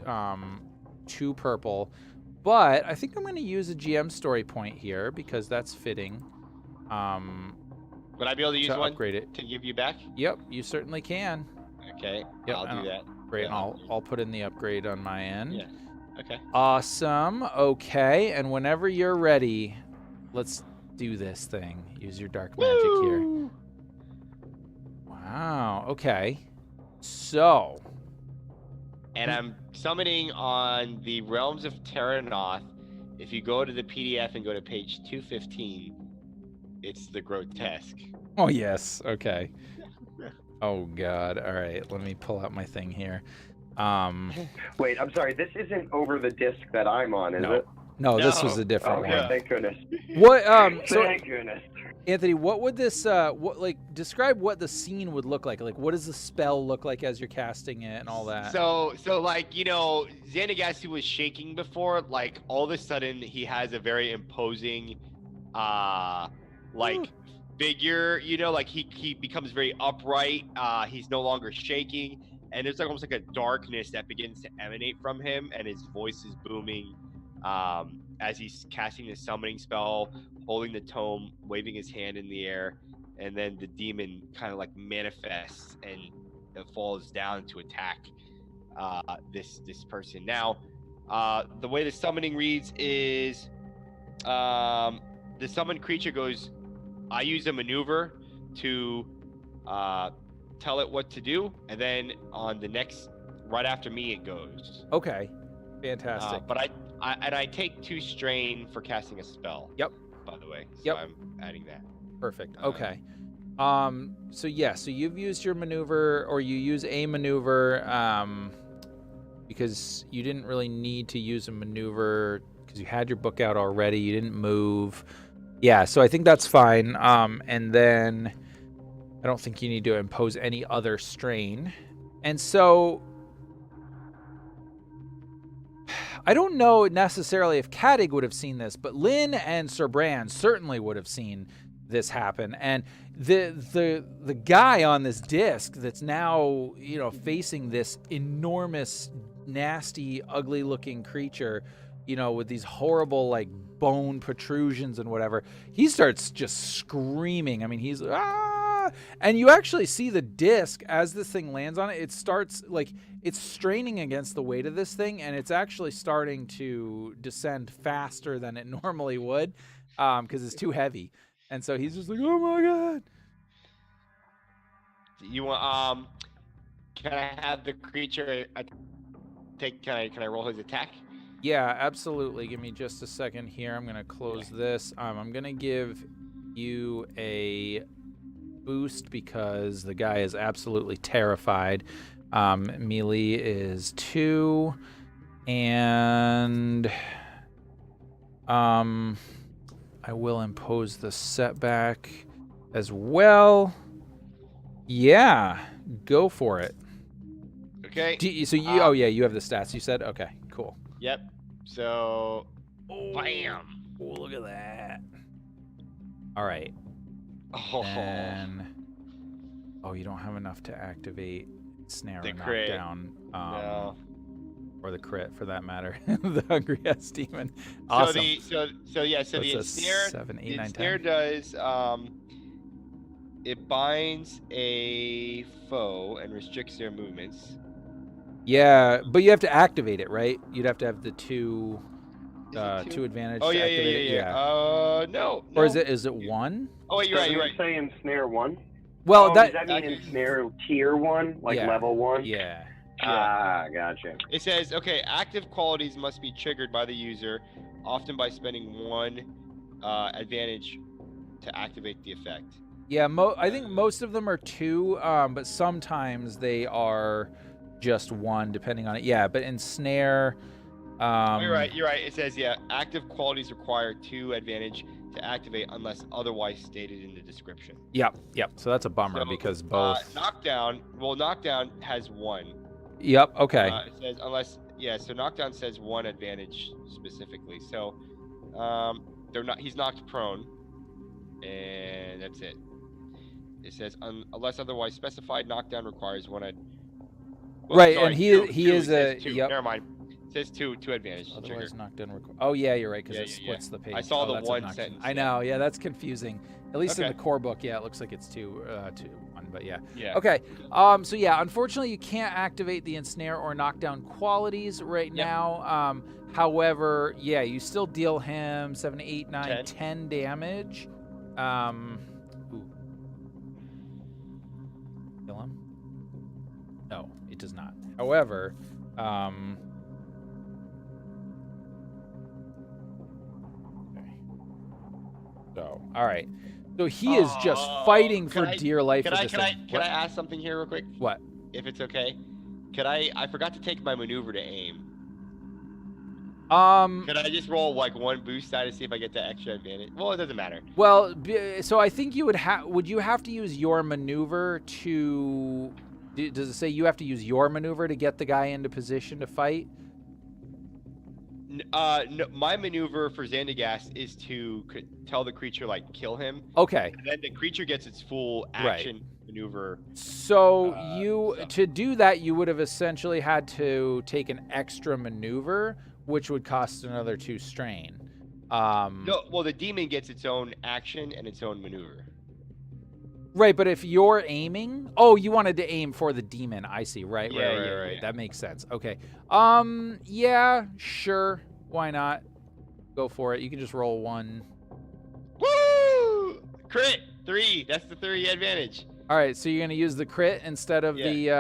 2 purple, but I think I'm going to use a GM story point here because that's fitting. Would I be able to use to one upgrade it. to give you back? Yep, you certainly can. Okay, Yep, I'll do that. Great, Yeah. and I'll put in the upgrade on my end. Yeah. Okay. Awesome. Okay, and whenever you're ready, let's do this thing. Use your dark magic here. Woo! Wow. Okay. So. And I'm summoning on the Realms of Terranoth. If you go to the PDF and go to page 215, it's the grotesque. Oh yes. Okay. Oh God. All right. Let me pull out my thing here. Wait, I'm sorry. This isn't over the disc that I'm on, is it? No, this was No. a different Okay, one. thank goodness. What? So Thank goodness. Anthony, what would this? Describe what the scene would look like. Like, what does the spell look like as you're casting it and all that? So like, Xandagast, who was shaking before, like all of a sudden he has a very imposing figure, like he becomes very upright. He's no longer shaking, and there's like almost like a darkness that begins to emanate from him, and his voice is booming as he's casting the summoning spell, holding the tome, waving his hand in the air, and then the demon kind of like manifests and falls down to attack this person. Now, the way the summoning reads is the summoned creature goes, I use a maneuver to tell it what to do, and then on the next, right after me, it goes. Okay. Fantastic. But I take 2 strain for casting a spell. Yep. By the way, so Yep. I'm adding that. Perfect. Okay. So you've used your maneuver, or you use a maneuver, because you didn't really need to use a maneuver because you had your book out already. You didn't move. Yeah, so I think that's fine. And then I don't think you need to impose any other strain. And so I don't know necessarily if Kadig would have seen this, but Lynn and Sir Bran certainly would have seen this happen. And the guy on this disc that's now, facing this enormous, nasty, ugly-looking creature, with these horrible, like, bone protrusions and whatever, he starts just screaming. I mean, he's and you actually see the disc as this thing lands on it. It starts like it's straining against the weight of this thing, and it's actually starting to descend faster than it normally would, because it's too heavy. And so he's just like, "Oh my God!" You want? Can I have the creature take? Can I roll his attack? Yeah, absolutely. Give me just a second here. I'm gonna close this. I'm gonna give you a boost because the guy is absolutely terrified. Melee is 2, and I will impose the setback as well. Yeah, go for it. Okay. You have the stats. You said okay, cool. Yep. So, bam. Oh, look at that. All right. Oh. And you don't have enough to activate snare The or crit. knockdown, No. or the crit for that matter. The hungry ass demon. Awesome. So the snare. 7, 8, The 9, snare 10. does. It binds a foe and restricts their movements. Yeah, but you have to activate it, right? You'd have to have the 2 2 advantage. Oh to yeah. activate it. No. Or is it 1? Oh wait, you're right. You're saying snare 1? Well, does that mean in snare tier 1, like Yeah. level 1? Yeah. Ah, gotcha. It says, okay, active qualities must be triggered by the user, often by spending 1 advantage to activate the effect. Yeah, I think most of them are 2, but sometimes they are just 1, depending on it. Yeah, but in snare, You're right. It says, active qualities require 2 advantage to activate unless otherwise stated in the description. Yep. So that's a bummer So, because both. knockdown has 1. Yep. Okay. It says unless, so knockdown says 1 advantage specifically. So, he's knocked prone, and that's it. it says unless otherwise specified, knockdown requires one. Right, sorry, and two, he two, is it says a two. yep. Never mind. It says two advantage. Trigger. Otherwise knocked down. Oh yeah, you're right because Yeah, it yeah, yeah. splits the page. I saw the that's one obnoxious. sentence, I yeah. know. Yeah, that's confusing. At least in Okay. the core book, yeah, it looks like it's 2, 1. But yeah. Yeah. Okay. So yeah, unfortunately, you can't activate the ensnare or knockdown qualities right Yep. now. However, yeah, you still deal him 7, 8, 9, 10. 10 damage. Ooh. Kill him? No, it does not. However, okay. So, all right. So he is just fighting for dear life with this thing. Can I ask something here real quick? What? If it's okay? I forgot to take my maneuver to aim. Could I just roll like one boost die to see if I get the extra advantage? Well, it doesn't matter. Well, so I think you would you have to use your maneuver to does it say you have to use your maneuver to get the guy into position to fight? No, my maneuver for Xandagast is to tell the creature like kill him. Okay. And then the creature gets its full action maneuver. So to do that, you would have essentially had to take an extra maneuver, which would cost another 2 strain. No, well, the demon gets its own action and its own maneuver. Right, but if you're aiming, you wanted to aim for the demon. I see. Right. Yeah. That makes sense. Okay. Yeah, sure. Why not? Go for it. You can just roll 1. Woo! Crit 3. That's the 3 advantage. All right, so you're gonna use the crit instead of the.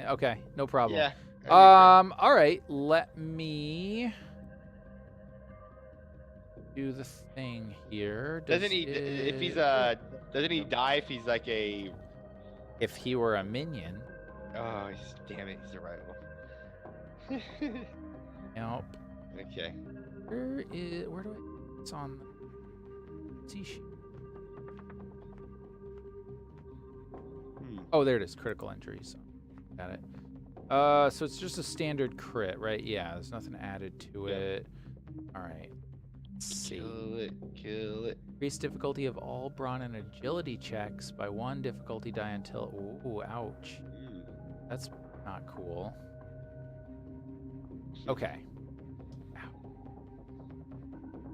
Okay, no problem. Yeah. All right. Let me do the thing here. Doesn't he die if he's like a? If he were a minion. Oh, damn it! He's a rival. Nope. Okay. Where do I? It's on the C sheet. Oh, there it is. Critical injuries. Got it. So it's just a standard crit, right? Yeah. There's nothing added to it. All right. Let's see. Kill it. Increase difficulty of all brawn and agility checks by 1 difficulty die until. Ooh, ouch. That's not cool. Okay.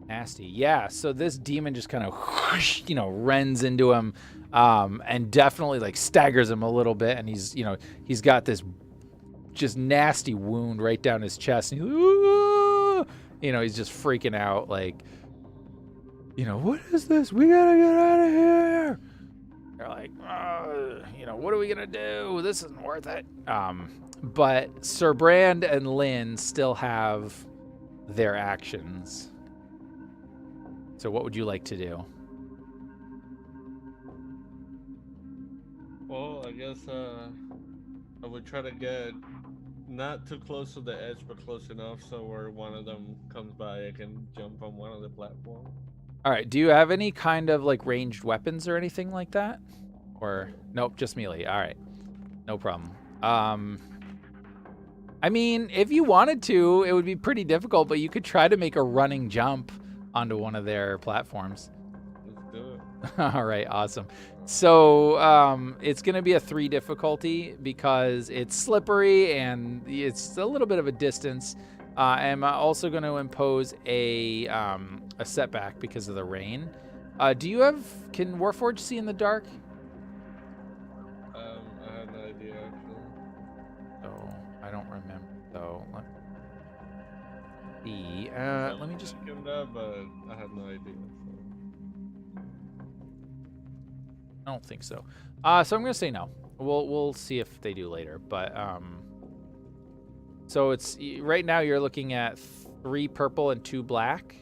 Nasty. Yeah, so this demon just kind of, rends into him and definitely like staggers him a little bit. And he's got this just nasty wound right down his chest. And he's just freaking out like, what is this? We gotta get out of here. They're like, what are we gonna do? This isn't worth it. But Sir Brand and Lynn still have their actions. So what would you like to do? Well, I guess I would try to get not too close to the edge, but close enough so where one of them comes by, I can jump on one of the platforms. All right. Do you have any kind of like ranged weapons or anything like that? Or nope, just melee. All right, no problem. I mean, if you wanted to, it would be pretty difficult, but you could try to make a running jump onto one of their platforms. Let's do it. All right, awesome. So it's going to be a 3 difficulty because it's slippery and it's a little bit of a distance. I'm also going to impose a setback because of the rain. Can Warforged see in the dark? I had no idea actually. Oh, I don't remember though. Let me just. But I had no idea. I don't think so. So I'm gonna say no. We'll see if they do later. But so it's right now you're looking at 3 purple and 2 black.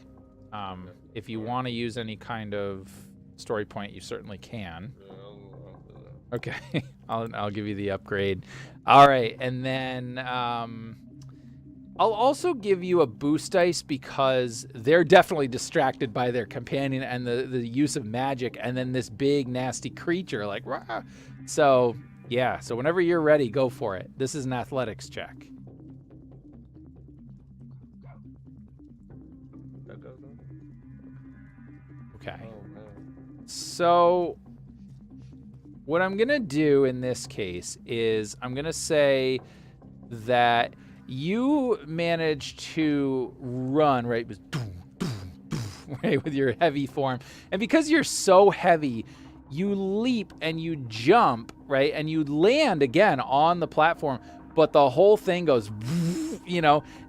If you want to use any kind of story point, you certainly can. Yeah, I'll do that. Okay, I'll give you the upgrade. All right, and then I'll also give you a boost dice because they're definitely distracted by their companion and the use of magic, and then this big nasty creature like rah. So yeah, so whenever you're ready, go for it. This is an athletics check. That goes on? Okay. Oh man. So What I'm going to do in this case is I'm going to say that you managed to run, right, right, with your heavy form. And because you're so heavy, you leap and you jump, right, and you land again on the platform, but the whole thing goes,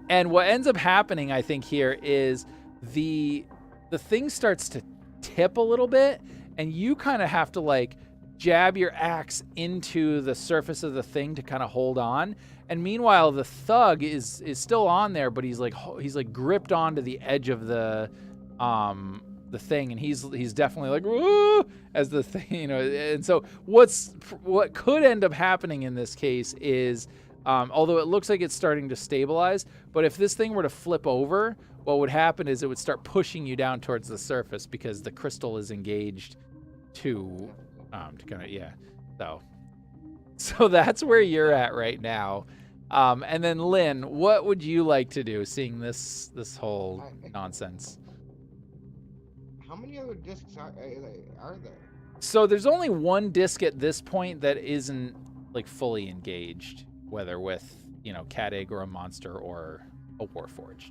and what ends up happening, I think, here is the thing starts to tip a little bit, and you kind of have to, like, jab your axe into the surface of the thing to kind of hold on. And meanwhile, the thug is still on there, but he's like gripped onto the edge of the thing, and he's definitely like, woo, as the thing, And so what could end up happening in this case is, although it looks like it's starting to stabilize, but if this thing were to flip over, what would happen is it would start pushing you down towards the surface because the crystal is engaged to kind of, so that's where you're at right now. And then Lynn, what would you like to do seeing this whole nonsense? How many other discs are there? So there's only one disc at this point that isn't, like, fully engaged, whether with, Cat Egg or a monster or a Warforged.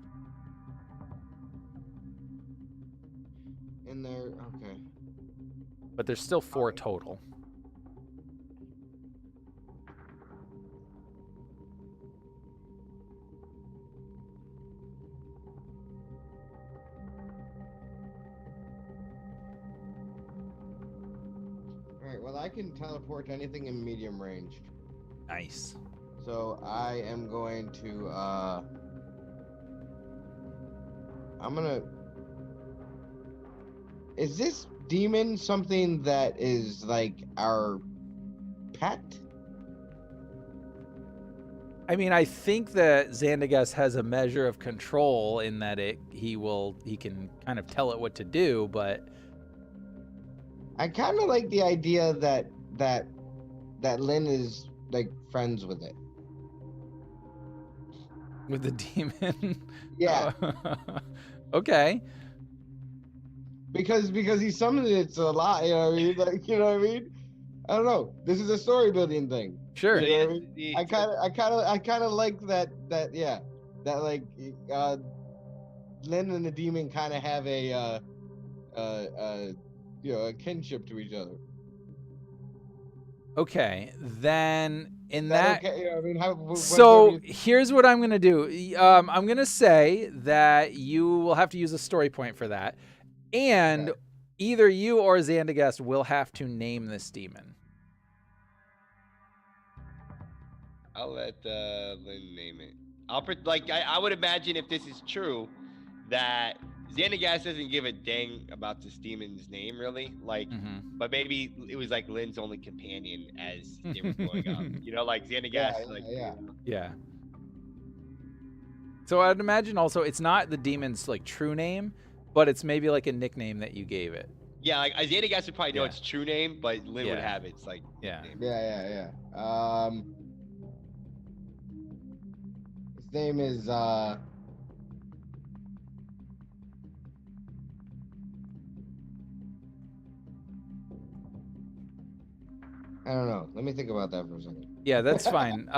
In there, okay. But there's still 4 total. Alright, well, I can teleport to anything in medium range. Nice. So I am going to, is this demon something that is like our pet? I mean, I think that Xandagast has a measure of control in that he can kind of tell it what to do, but I kind of like the idea that Lynn is like friends with it. with the demon. Yeah. Okay. Because he summoned it a lot, you know what I mean? Like, you know what I mean? I don't know. This is a story building thing. Sure. You know what I mean? I kind of like that like Lynn and the demon kind of have a kinship to each other. Okay, then in Is that okay? You know what I mean? so here's what I'm going to do. I'm going to say that you will have to use a story point for that. And Okay. either you or Xandagast will have to name this demon. I'll let Lynn name it. I would imagine if this is true, that Xandagast doesn't give a dang about this demon's name, really. Like, but maybe it was like Lynn's only companion as they were growing up. Like Xandagast. Yeah. So I'd imagine also it's not the demon's like true name, but it's maybe like a nickname that you gave it. Yeah, like Xandagast would probably know its true name, but Lynn would have its like nickname. Yeah. His name is I don't know. Let me think about that for a second. Yeah, that's fine.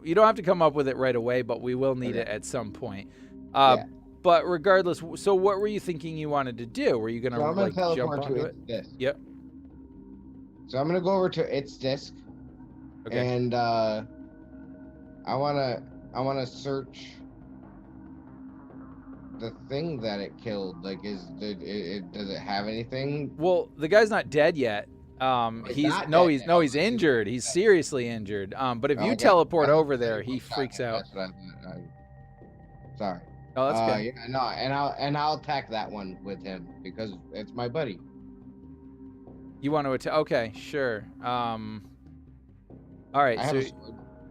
You don't have to come up with it right away, but we will need it at some point. But regardless, so what were you thinking you wanted to do? Were you gonna like jump onto it? Disc. Yep. So I'm gonna go over to its disc, and I wanna search the thing that it killed. Like, does it have anything? Well, the guy's not dead yet. He's injured. He's seriously injured. But if you teleport over there, he freaks out. Sorry. Oh, that's good. Yeah, no, and I'll attack that one with him because it's my buddy. You want to attack? Okay, sure. All right.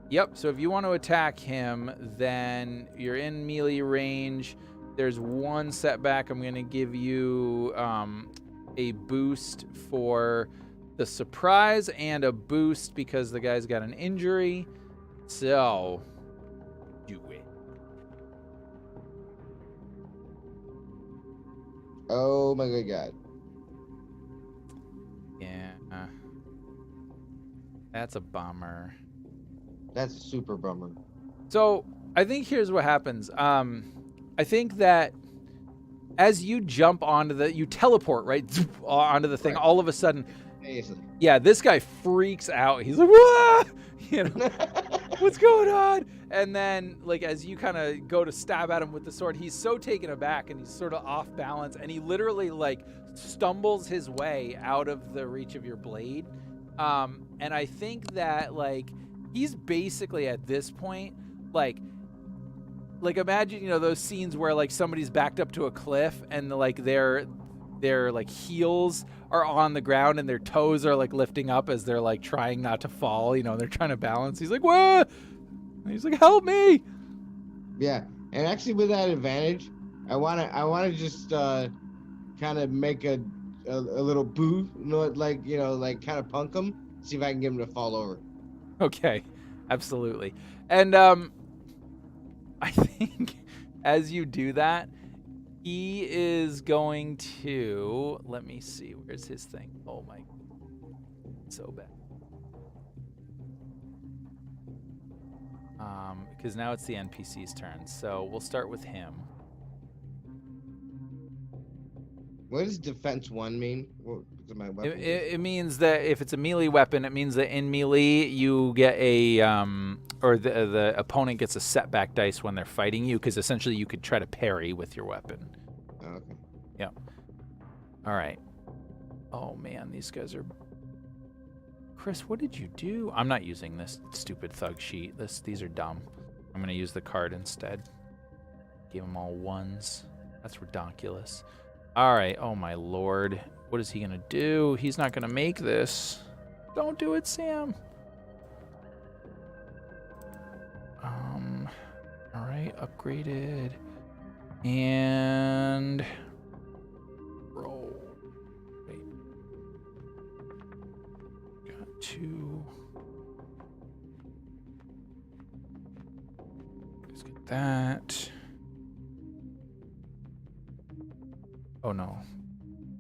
Yep. So if you want to attack him, then you're in melee range. There's one setback. I'm gonna give you a boost for the surprise and a boost because the guy's got an injury. So do it. Oh my good God. Yeah. That's a bummer. That's a super bummer. So I think here's what happens. I think that as you jump onto you teleport, right, onto the thing, Right. all of a sudden, Amazing. yeah, this guy freaks out. He's like, "Whoa!" You know, what's going on? And then, like, as you kind of go to stab at him with the sword, he's so taken aback and he's sort of off balance, and he literally, like, stumbles his way out of the reach of your blade. And I think that, like, he's basically at this point, like imagine, you know, those scenes where, like, somebody's backed up to a cliff and, like, their like heels are on the ground and their toes are, like, lifting up as they're, like, trying not to fall, you know, they're trying to balance. He's like, "What?" And he's like, "Help me." Yeah, and actually with that advantage, I wanna just kind of make a little boo, like kind of punk him, see if I can get him to fall over. Okay, absolutely. And I think as you do that, he is going to, let me see, where's his thing? Oh my, so bad. Because now it's the NPC's turn, so we'll start with him. What does defense 1 mean? What is my weapon? It means that if it's a melee weapon, it means that in melee you get a or the opponent gets a setback dice when they're fighting you, because essentially you could try to parry with your weapon. Oh, okay. Yeah. All right. Oh man, these guys are. Chris, what did you do? I'm not using this stupid thug sheet. These are dumb. I'm gonna use the card instead. Give them all ones. That's redonkulous. All right. Oh my lord. What is he gonna do? He's not gonna make this. Don't do it, Sam. All right. Upgraded. And roll. Wait. Got 2. Let's get that. Oh no.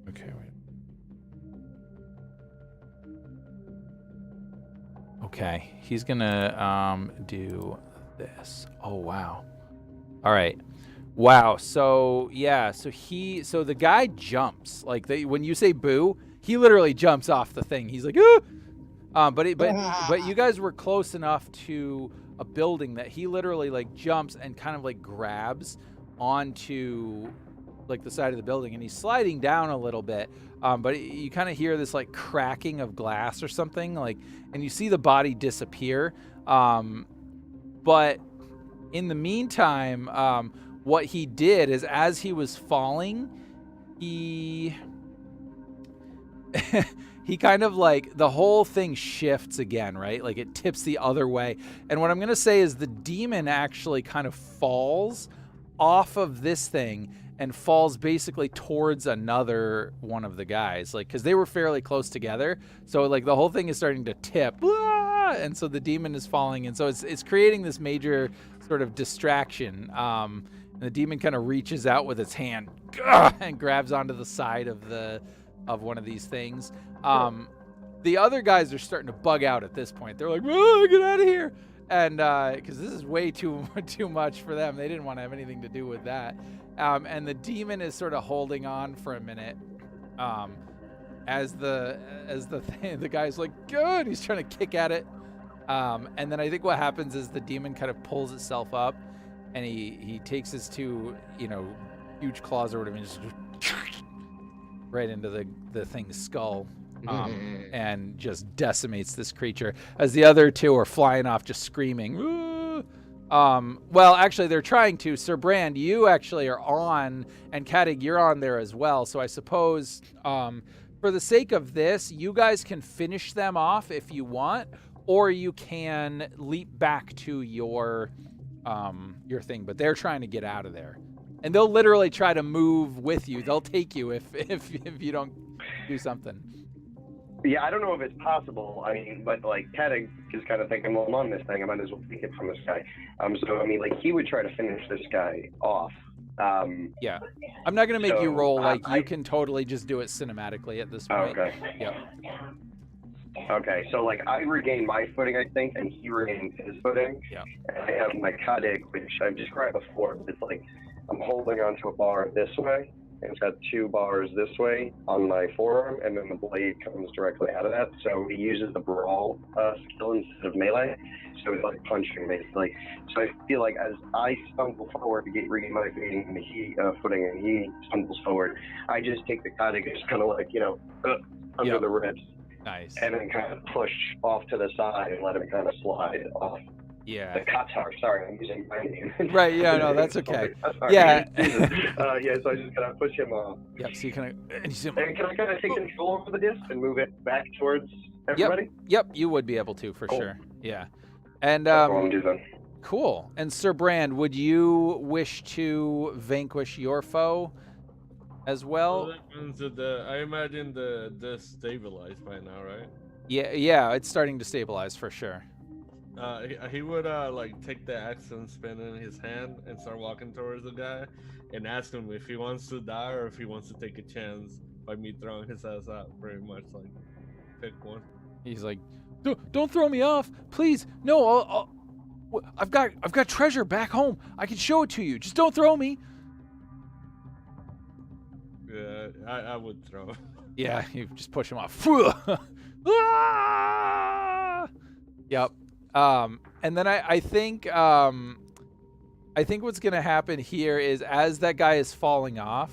Okay, wait. Okay, he's gonna do this. Oh wow. All right. Wow. So yeah. So the guy jumps. Like when you say boo, he literally jumps off the thing. He's like, ah! But you guys were close enough to a building that he literally, like, jumps and kind of, like, grabs onto, like, the side of the building, and he's sliding down a little bit. But you kind of hear this, like, cracking of glass or something, like, and you see the body disappear. But in the meantime, what he did is, as he was falling, he kind of, like, the whole thing shifts again, right? Like, it tips the other way. And what I'm going to say is the demon actually kind of falls off of this thing and falls basically towards another one of the guys, like, because they were fairly close together. So, like, the whole thing is starting to tip, and so the demon is falling, and so it's creating this major sort of distraction. And the demon kind of reaches out with its hand and grabs onto the side of one of these things. The other guys are starting to bug out at this point. They're like, "Oh, get out of here!" And because this is way too much for them, they didn't want to have anything to do with that. And the demon is sort of holding on for a minute, as the guy's like, "Good!" He's trying to kick at it, and then I think what happens is the demon kind of pulls itself up, and he takes his 2, huge claws or whatever, and just right into the thing's skull, and just decimates this creature, as the other 2 are flying off just screaming. Well, actually, they're trying to. Sir Brand, you actually are on, and Kadig, you're on there as well. So I suppose, for the sake of this, you guys can finish them off if you want, or you can leap back to your thing. But they're trying to get out of there, and they'll literally try to move with you. They'll take you if you don't do something. Yeah, I don't know if it's possible. I mean, but, like, Kadig is kind of thinking, well, I'm on this thing. I might as well take it from this guy. So, I mean, like, he would try to finish this guy off. Yeah. I'm not going to make you roll. Like, I you can totally just do it cinematically at this point. Okay. Yeah. Okay, so like I regained my footing, I think, and he regained his footing. Yeah. And I have my kadig, which I've described before. It's like I'm holding onto a bar this way, and it's got 2 bars this way on my forearm, and then the blade comes directly out of that. So he uses the brawl skill instead of melee. So it's like punching, basically. So I feel like as I stumble forward to regain my footing, and footing, and he stumbles forward, I just take the kadig and just kind of like, under the ribs. Nice. And then kind of push off to the side and let him kind of slide off. Yeah. The Qatar, sorry, I'm using my name. Right, yeah, no, that's okay. Sorry. Yeah. So I just kind of push him off. Yep, so you kind of... And can I kind of take control over the disc and move it back towards everybody? Yep, you would be able to, for sure. Yeah. And, That's what I'm doing. cool. And Sir Brand, would you wish to vanquish your foe as well? I imagine the stabilized by now, right? Yeah, it's starting to stabilize for sure. He would like take the axe and spin it in his hand and start walking towards the guy and ask him if he wants to die or if he wants to take a chance by me throwing his ass out. Pretty much like pick one. He's like, don't throw me off, please. No, I've got treasure back home. I can show it to you. Just don't throw me. Yeah, I would throw. Yeah, you just push him off. Ah! Yep. And then I think what's gonna happen here is as that guy is falling off,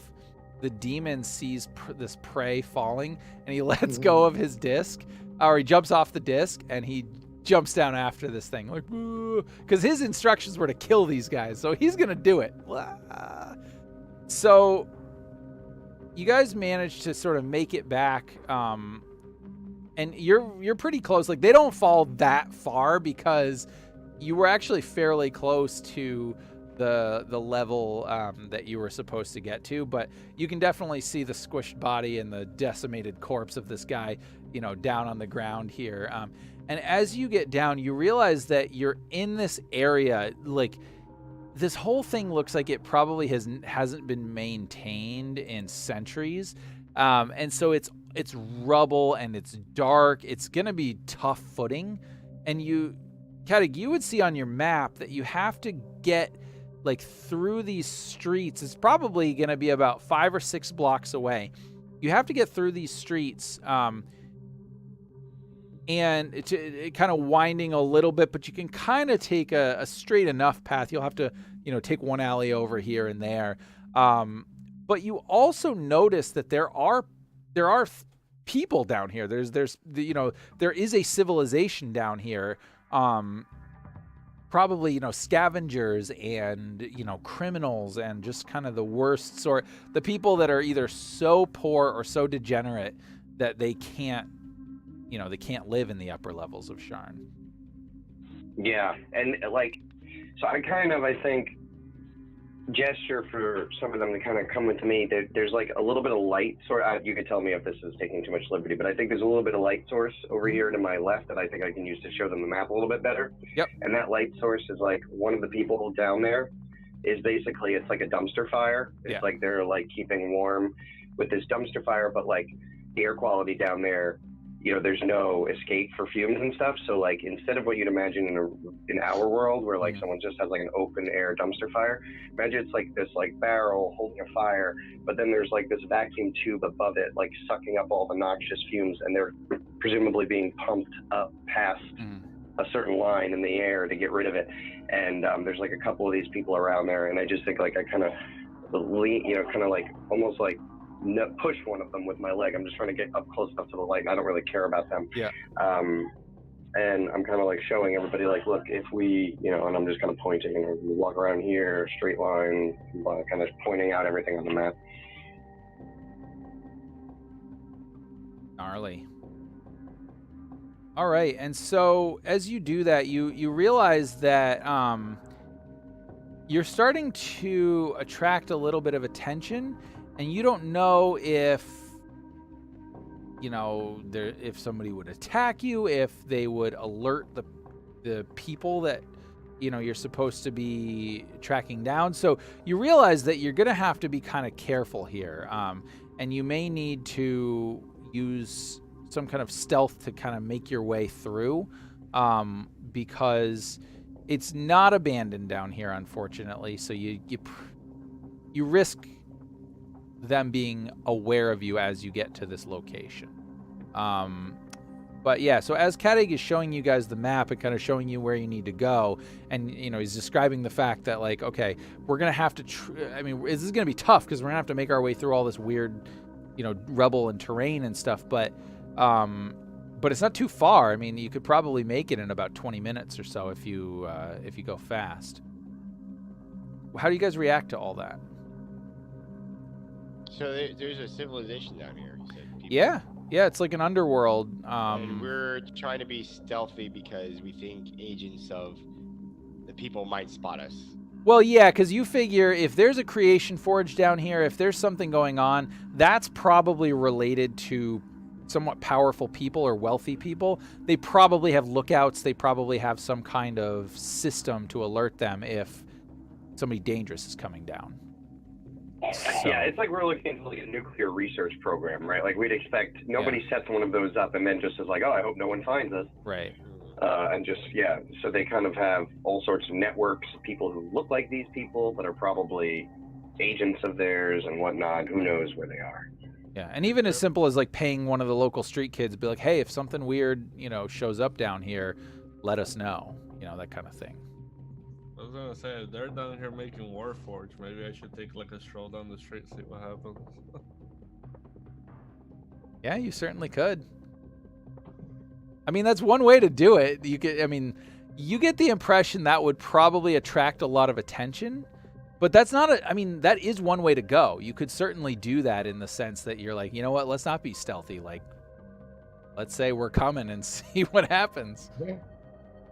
the demon sees this prey falling, and he lets go of his disc, or he jumps off the disc, and he jumps down after this thing, like, because his instructions were to kill these guys, so he's gonna do it. So you guys managed to sort of make it back, and you're pretty close. Like, they don't fall that far because you were actually fairly close to the level that you were supposed to get to, but you can definitely see the squished body and the decimated corpse of this guy, down on the ground here. And as you get down, you realize that you're in this area, like, this whole thing looks like it probably hasn't been maintained in centuries. And so it's rubble and it's dark. It's going to be tough footing. And Kadig, you would see on your map that you have to get like through these streets. It's probably going to be about 5 or 6 blocks away. You have to get through these streets, and it's kind of winding a little bit, but you can kind of take a straight enough path. You'll have to, take one alley over here and there. But you also notice that there are people down here. There is a civilization down here. Probably, scavengers and, criminals and just kind of the worst sort. The people that are either so poor or so degenerate that they can't live in the upper levels of Sharn. Yeah, and so I think, gesture for some of them to kind of come with me. There's like a little bit of light source. You could tell me if this is taking too much liberty, but I think there's a little bit of light source over here to my left that I think I can use to show them the map a little bit better. Yep. And that light source is like one of the people down there is basically, it's like a dumpster fire. It's like they're like keeping warm with this dumpster fire, but like the air quality down there, there's no escape for fumes and stuff. So like instead of what you'd imagine in our world where like someone just has like an open air dumpster fire, imagine it's like this like barrel holding a fire, but then there's like this vacuum tube above it, like sucking up all the noxious fumes, and they're presumably being pumped up past a certain line in the air to get rid of it. And there's like a couple of these people around there, and I just think like I kind of lean, kind of like almost like push one of them with my leg. I'm just trying to get up close enough to the light, and I don't really care about them. Yeah. And I'm kind of like showing everybody like, look, if we, and I'm just kind of pointing, we walk around here, straight line, kind of pointing out everything on the map. Gnarly. All right, and so as you do that, you realize that you're starting to attract a little bit of attention. And you don't know if, if somebody would attack you, if they would alert the people that, you're supposed to be tracking down. So you realize that you're going to have to be kind of careful here. And you may need to use some kind of stealth to kind of make your way through, because it's not abandoned down here, unfortunately. So you risk them being aware of you as you get to this location. But yeah, so as Kadig is showing you guys the map and kind of showing you where you need to go, and he's describing the fact that, like, okay, we're gonna have to. This is gonna be tough because we're gonna have to make our way through all this weird, rubble and terrain and stuff. But it's not too far. I mean, you could probably make it in about 20 minutes or so if you go fast. How do you guys react to all that? So there's a civilization down here. You said, people. Yeah, it's like an underworld. And we're trying to be stealthy because we think agents of the people might spot us. Well, yeah, because you figure if there's a creation forge down here, if there's something going on, that's probably related to somewhat powerful people or wealthy people. They probably have lookouts. They probably have some kind of system to alert them if somebody dangerous is coming down. So. Yeah, it's like we're looking into like a nuclear research program, right? Like we'd expect nobody sets one of those up and then just is like, oh, I hope no one finds us. Right. And just, so they kind of have all sorts of networks of people who look like these people but are probably agents of theirs and whatnot. Who knows where they are. Yeah, and even as simple as like paying one of the local street kids, be like, hey, if something weird, shows up down here, let us know, that kind of thing. I was gonna say, if they're down here making Warforged, maybe I should take like a stroll down the street, see what happens. Yeah, you certainly could. I mean, that's one way to do it. You get the impression that would probably attract a lot of attention, but that's not that is one way to go. You could certainly do that in the sense that you're like, you know what, let's not be stealthy. Like, let's say we're coming and see what happens.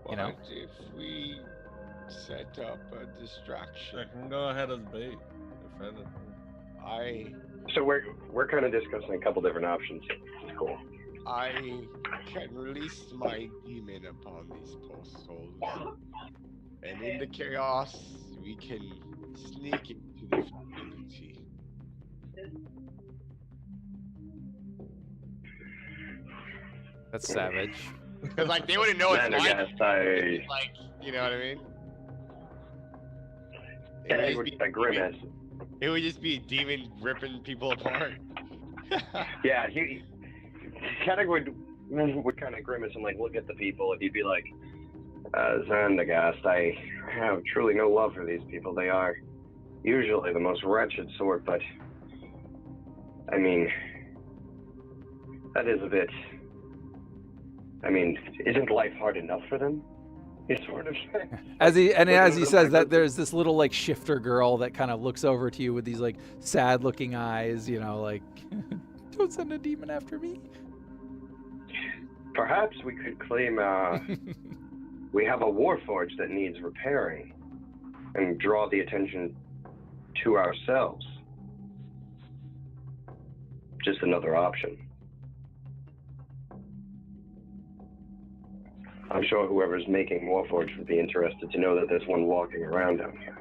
What if we set up a distraction? I can go ahead as bait, if anything. So we're kind of discussing a couple different options. It's cool. I can release my demon upon these post souls, and in the chaos, we can sneak into the facility. That's savage. Because like they wouldn't know it's Xandagast, like, you know what I mean? a grimace. It would just be a demon ripping people apart. Yeah, he kind of would kind of grimace and like look at the people, and he'd be like, Xandagast, I have truly no love for these people. They are usually the most wretched sort, but I mean, that is a bit. I mean, isn't life hard enough for them? He sort of. As he says that, there's this little like shifter girl that kind of looks over to you with these like sad-looking eyes, like, don't send a demon after me. Perhaps we could claim we have a warforge that needs repairing, and draw the attention to ourselves. Just another option. I'm sure whoever's making Warforged would be interested to know that there's one walking around down here.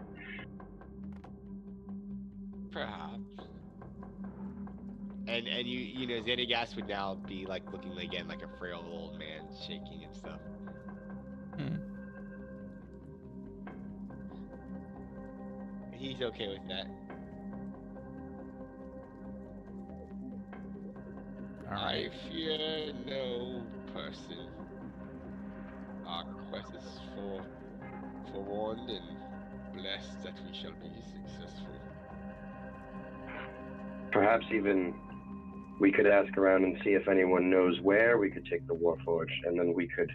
Perhaps. And Xandagast would now be like looking again like a frail old man, shaking and stuff. He's okay with that. All right. I fear no person. Our quest is forewarned and blessed that we shall be successful. Perhaps even we could ask around and see if anyone knows where we could take the Warforged, and then we could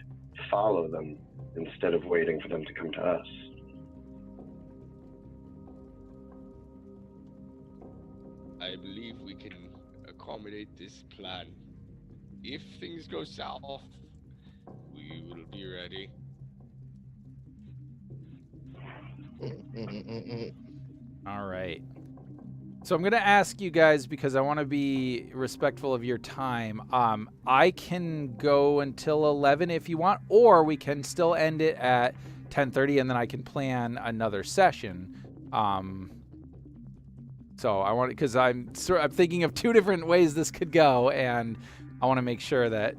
follow them instead of waiting for them to come to us. I believe we can accommodate this plan. If things go south, we will be ready. All right. So I'm going to ask you guys, because I want to be respectful of your time. I can go until 11 if you want, or we can still end it at 10:30 and then I can plan another session. So I want, because I'm thinking of two different ways this could go, and I want to make sure that,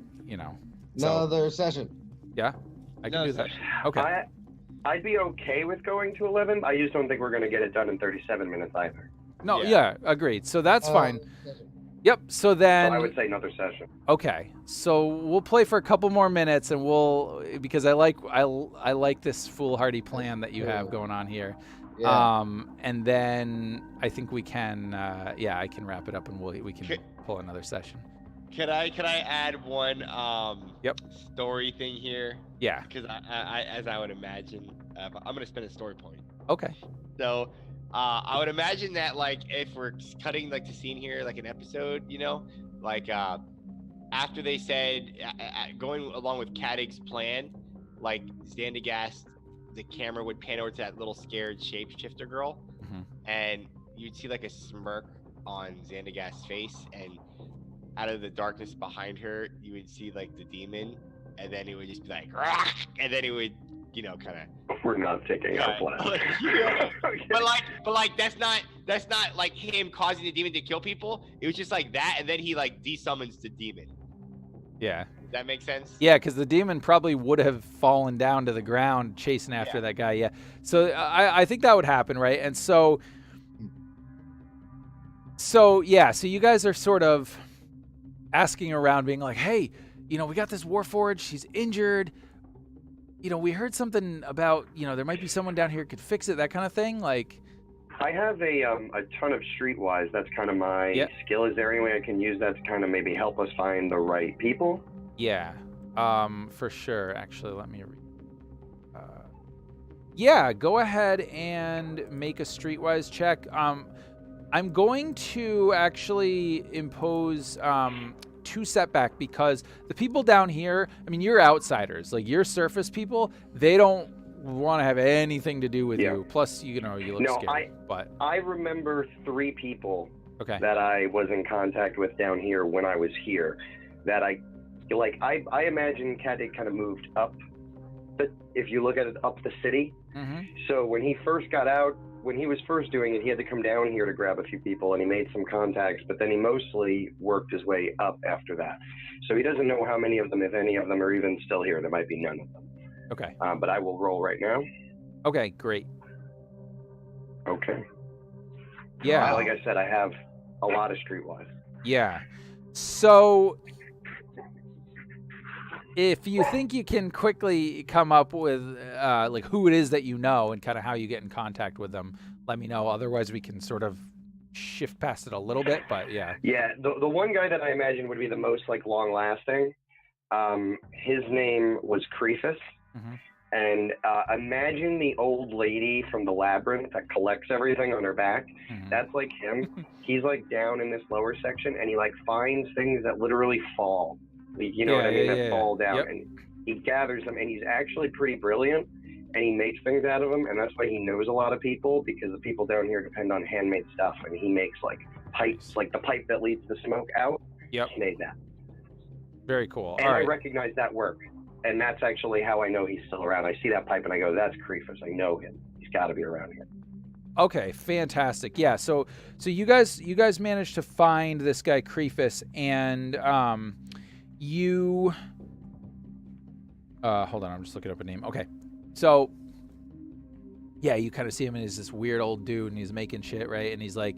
so, Another session. yeah, I can No, do that. session. Okay. I'd be okay with going to 11. I just don't think we're going to get it done in 37 minutes either. No, Yeah. yeah, agreed. So that's fine. Session. Yep. So So then, I would say another session. okay. So we'll play for a couple more minutes, and because I like this foolhardy plan that you have going on here. Yeah. And then I think we can, I can wrap it up, and we can pull another session. Can I add one Yep. story thing here? Yeah. Because I as I would imagine, I'm gonna spend a story point. Okay. So I would imagine that like if we're cutting like the scene here, like an episode, like after they said going along with Kadig's plan, like Xandagast, the camera would pan over to that little scared shapeshifter girl, and you'd see like a smirk on Xandagast's face, and out of the darkness behind her, you would see like the demon, and then it would just be like, "Rah!" And then it would, kind of. We're not taking our plan. But like that's not like him causing the demon to kill people. It was just like that, and then he like desummons the demon. Yeah. Does that make sense? Yeah, because the demon probably would have fallen down to the ground chasing after that guy. Yeah. So I think that would happen, right? And so yeah. So you guys are sort of asking around, being like, "Hey, we got this Warforged. She's injured. We heard something about, there might be someone down here who could fix it, that kind of thing." Like, I have a ton of streetwise. That's kind of my skill. Is there any way I can use that to kind of maybe help us find the right people? yeah, for sure. Actually, let me read. Yeah, go ahead and make a streetwise check. I'm going to actually impose 2 setback, because the people down here, I mean, you're outsiders. Like, you're surface people. They don't want to have anything to do with you. Plus, you look scary. But I remember 3 people okay. that I was in contact with down here when I was here. That I imagine Kadig kind of moved up. If you look at it, up the city. So when he first got out, when he was first doing it, he had to come down here to grab a few people, and he made some contacts, but then he mostly worked his way up after that. So he doesn't know how many of them, if any of them, are even still here. There might be none of them. Okay. But I will roll right now. Okay, great. Okay. Yeah. Like I said, I have a lot of streetwise. Yeah. So if you think you can quickly come up with like who it is that you know and kind of how you get in contact with them, let me know. Otherwise, we can sort of shift past it a little bit. But yeah. Yeah, the one guy that I imagine would be the most like long lasting. His name was Crephus, and imagine the old lady from the labyrinth that collects everything on her back. That's like him. He's like down in this lower section, and he like finds things that literally fall. You know what I mean? That fall down, and he gathers them, and he's actually pretty brilliant, and he makes things out of them, and that's why he knows a lot of people, because the people down here depend on handmade stuff, and he makes like pipes, like the pipe that leads the smoke out. Yep. He made that. Very cool. And All I right. recognize that work, and that's actually how I know he's still around. I see that pipe, and I go, "That's Crephus. I know him. He's got to be around here." Okay, fantastic. Yeah, so you guys managed to find this guy Crephus, and you hold on, I'm just looking up a name. Okay. So yeah, you kind of see him, and he's this weird old dude, and he's making shit, right? And he's like,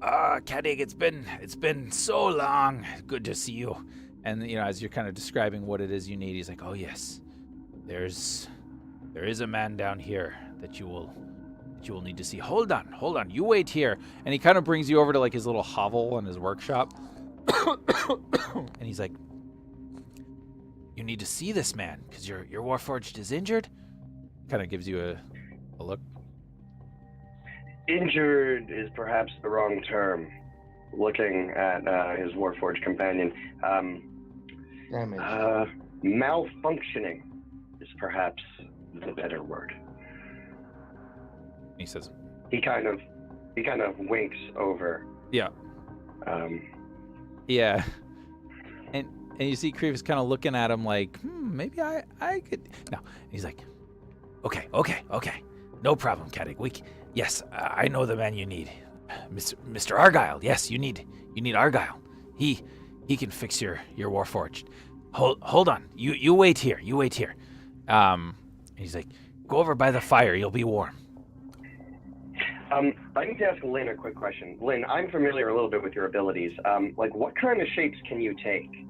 Kadig, it's been so long. Good to see you. And as you're kind of describing what it is you need, he's like, "Oh yes. There is a man down here that you will need to see. Hold on. You wait here." And he kind of brings you over to like his little hovel in his workshop. And he's like, "You need to see this man because your Warforged is injured." Kind of gives you a look. Injured is perhaps the wrong term. Looking at his Warforged companion, malfunctioning is perhaps the better word. He says, he kind of winks over. Yeah. Yeah. And you see Creep's kind of looking at him like, maybe I could. No. And he's like, okay. No problem, Kadig. Yes, I know the man you need. Mr. Argyle. Yes, you need Argyle. He He can fix your Warforged. Hold on. You wait here. You wait here. He's like, go over by the fire. You'll be warm. I need to ask Lynn a quick question. Lynn, I'm familiar a little bit with your abilities. Like, what kind of shapes can you take?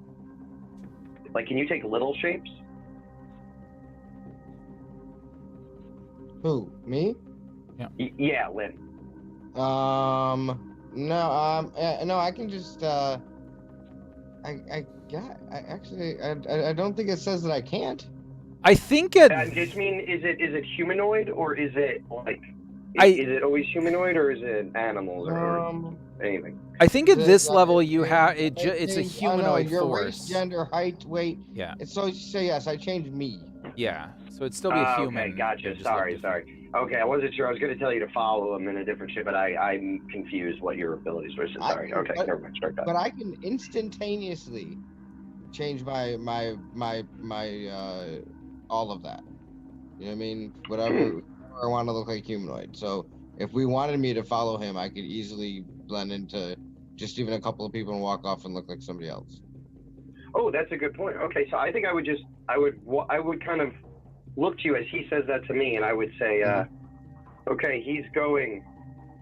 Like, can you take little shapes? Who? Me? Yeah, Lynn. No, I can just, I don't think it says that I can't. I think I just mean, is it humanoid, or is it, like, is it always humanoid, or is it animals, or anything? I think at this level you have it's a humanoid your force. Race, gender, height, weight. Yeah. So yes, I changed me. Yeah. So it'd still be a human. Okay, gotcha. Sorry. Okay, I wasn't sure. I was going to tell you to follow him in a different shape, but I'm confused what your abilities were. So sorry. Okay, never mind. Start that. But I can instantaneously change my all of that. You know what I mean? Whatever I want to look like humanoid. So if we wanted me to follow him, I could easily blend into just even a couple of people and walk off and look like somebody else. Oh, that's a good point. Okay, so I think I would kind of look to you as he says that to me, and I would say, okay, he's going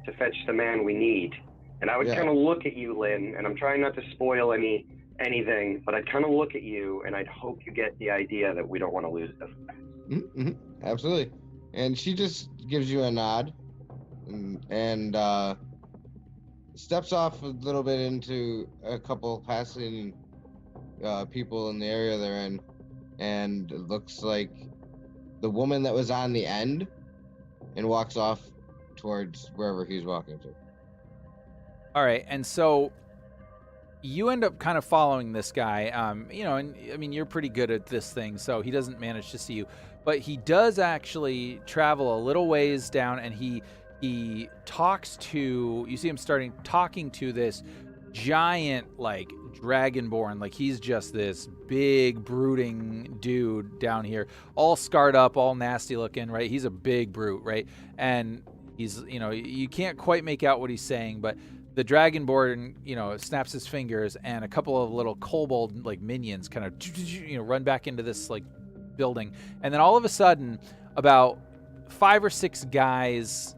to fetch the man we need. And I would kind of look at you, Lynn, and I'm trying not to spoil anything, but I'd kind of look at you, and I'd hope you get the idea that we don't want to lose this. Mm-hmm. Absolutely. And she just gives you a nod and steps off a little bit into a couple passing people in the area they're in, and it looks like the woman that was on the end, and walks off towards wherever he's walking to. All right, and so you end up kind of following this guy, and I mean, you're pretty good at this thing, so he doesn't manage to see you, but he does actually travel a little ways down, and he talks to, you see him talking to this giant, like, dragonborn, like he's just this big brooding dude down here, all scarred up, all nasty looking, right? He's a big brute, right? And he's, you can't quite make out what he's saying, but the dragonborn, snaps his fingers, and a couple of little kobold like minions kind of, run back into this like building, and then all of a sudden, about 5 or 6 guys,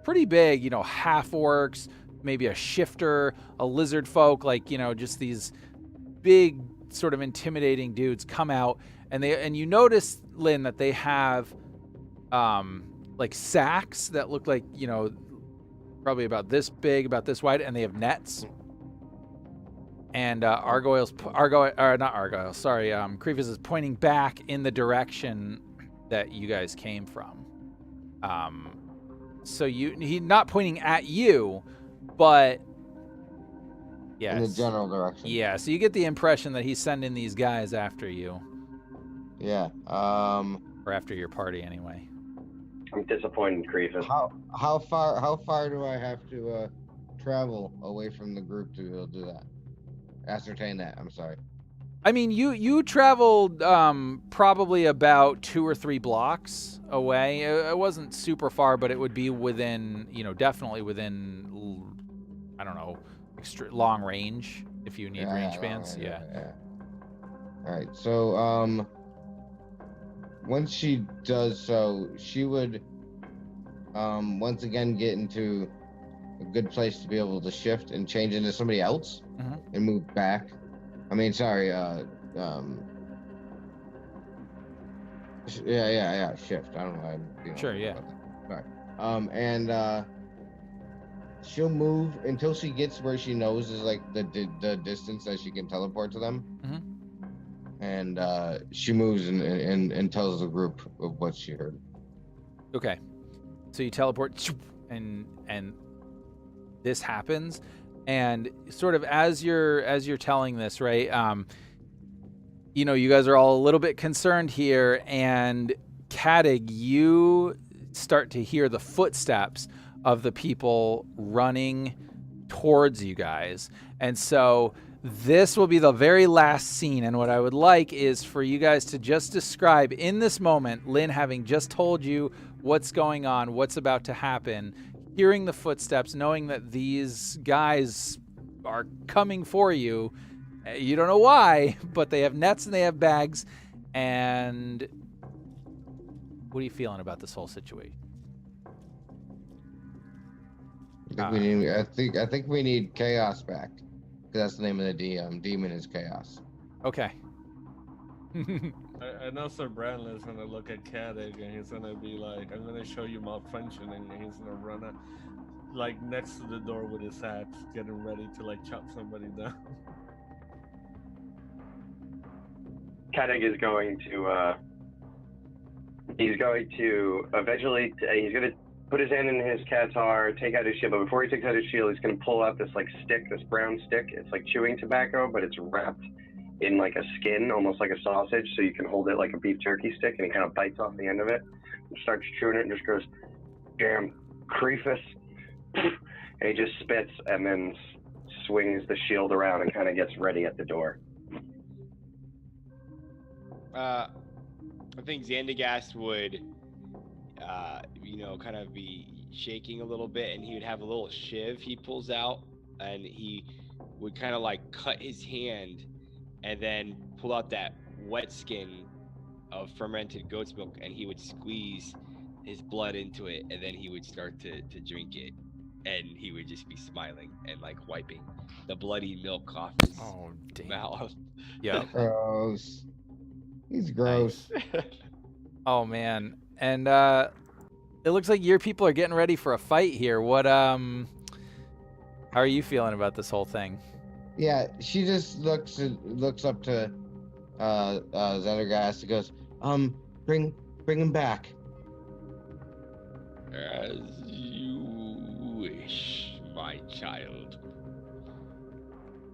pretty big, half orcs, maybe a shifter, a lizard folk, like, just these big sort of intimidating dudes come out, and you notice, Lynn, that they have like sacks that look like, probably about this big, about this wide, and they have nets. And Kreefus is pointing back in the direction that you guys came from. So he's not pointing at you, but yes, in the general direction. Yeah, so you get the impression that he's sending these guys after you. Yeah. Or after your party, anyway. I'm disappointed, Kreefus. How far do I have to travel away from the group to be able to do that? Ascertain that. I'm sorry. I mean, you traveled probably about 2 or 3 blocks away. It wasn't super far, but it would be within, definitely within, I don't know, long range if you need range bands. Yeah. All right. So once she does so, she would once again get into a good place to be able to shift and change into somebody else and move back. I mean, sorry, shift. I don't know why I'm being sure, yeah. Sorry. And she'll move until she gets where she knows is like the distance that she can teleport to them. And she moves and tells the group of what she heard. Okay. So you teleport, and this happens, and sort of as you're telling this, right? You guys are all a little bit concerned here, and Kadig, you start to hear the footsteps of the people running towards you guys, and so this will be the very last scene, and what I would like is for you guys to just describe in this moment, Lynn having just told you what's going on, what's about to happen, hearing the footsteps, knowing that these guys are coming for you, You don't know why, but they have nets and they have bags. And what are you feeling about this whole situation? I think we need Chaos back. 'Cause that's the name of the DM. Demon is Chaos. Okay. I know Sir Brandon's gonna look at Kadig and he's gonna be like, I'm gonna show you malfunctioning, and he's gonna run up like next to the door with his axe, getting ready to like chop somebody down. Kadig is going to eventually he's going to put his hand in his Qatar, take out his shield, but before he takes out his shield, he's going to pull out this like stick, this brown stick. It's like chewing tobacco, but it's wrapped in like a skin, almost like a sausage, so you can hold it like a beef jerky stick, and he kind of bites off the end of it and starts chewing it and just goes, damn, Creefus. And he just spits and then swings the shield around and kind of gets ready at the door. I think Xandagast would, kind of be shaking a little bit, and he would have a little shiv he pulls out, and he would kind of like cut his hand and then pull out that wet skin of fermented goat's milk, and he would squeeze his blood into it, and then he would start to drink it, and he would just be smiling and like wiping the bloody milk off his mouth. Yeah. Gross. He's gross. Oh man. And it looks like your people are getting ready for a fight here. What how are you feeling about this whole thing? Yeah, she just looks up to Xandagast and goes, bring him back. As you wish, my child.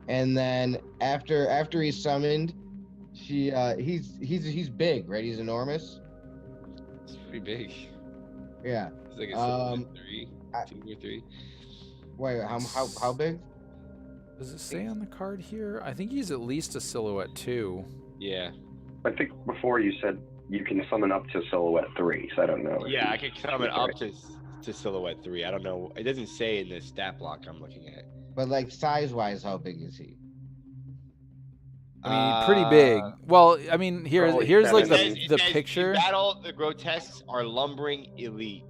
And then after he's summoned, he's big, right? He's enormous. It's pretty big. Yeah. It's like a 2 or 3. Wait, how big? Does it say on the card here? I think he's at least a silhouette 2. Yeah. I think before you said you can summon up to silhouette 3, so I don't know. Yeah, I can summon up to silhouette 3. I don't know. It doesn't say in the stat block I'm looking at. But like size-wise, how big is he? I mean, pretty big. Well, I mean, here's like the picture. In battle, the grotesques are lumbering elite.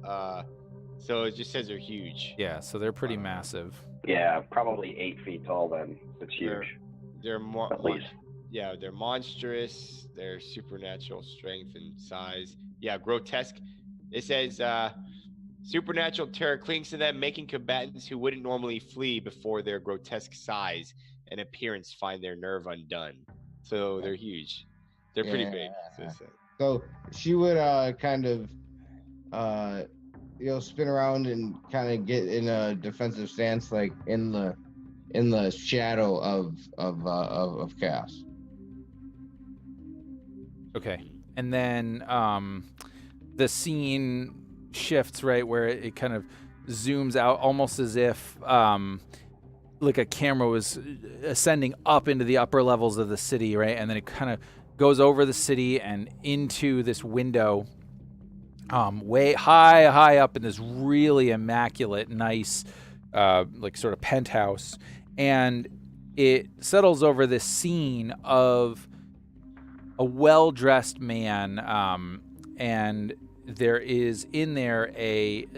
So it just says they're huge. Yeah, so they're pretty massive. Yeah, probably 8 feet tall then. It's huge. They're more at least. Yeah, they're monstrous. They're supernatural strength and size. Yeah, grotesque. It says supernatural terror clings to them, making combatants who wouldn't normally flee before their grotesque size and appearance find their nerve undone. So they're huge. They're pretty big. So she would kind of spin around and kind of get in a defensive stance, like in the shadow of chaos. Okay. And then the scene shifts, right, where it kind of zooms out almost as if like a camera was ascending up into the upper levels of the city, right? And then it kind of goes over the city and into this window way high up in this really immaculate, nice, like sort of penthouse. And it settles over this scene of a well-dressed man, and there is in there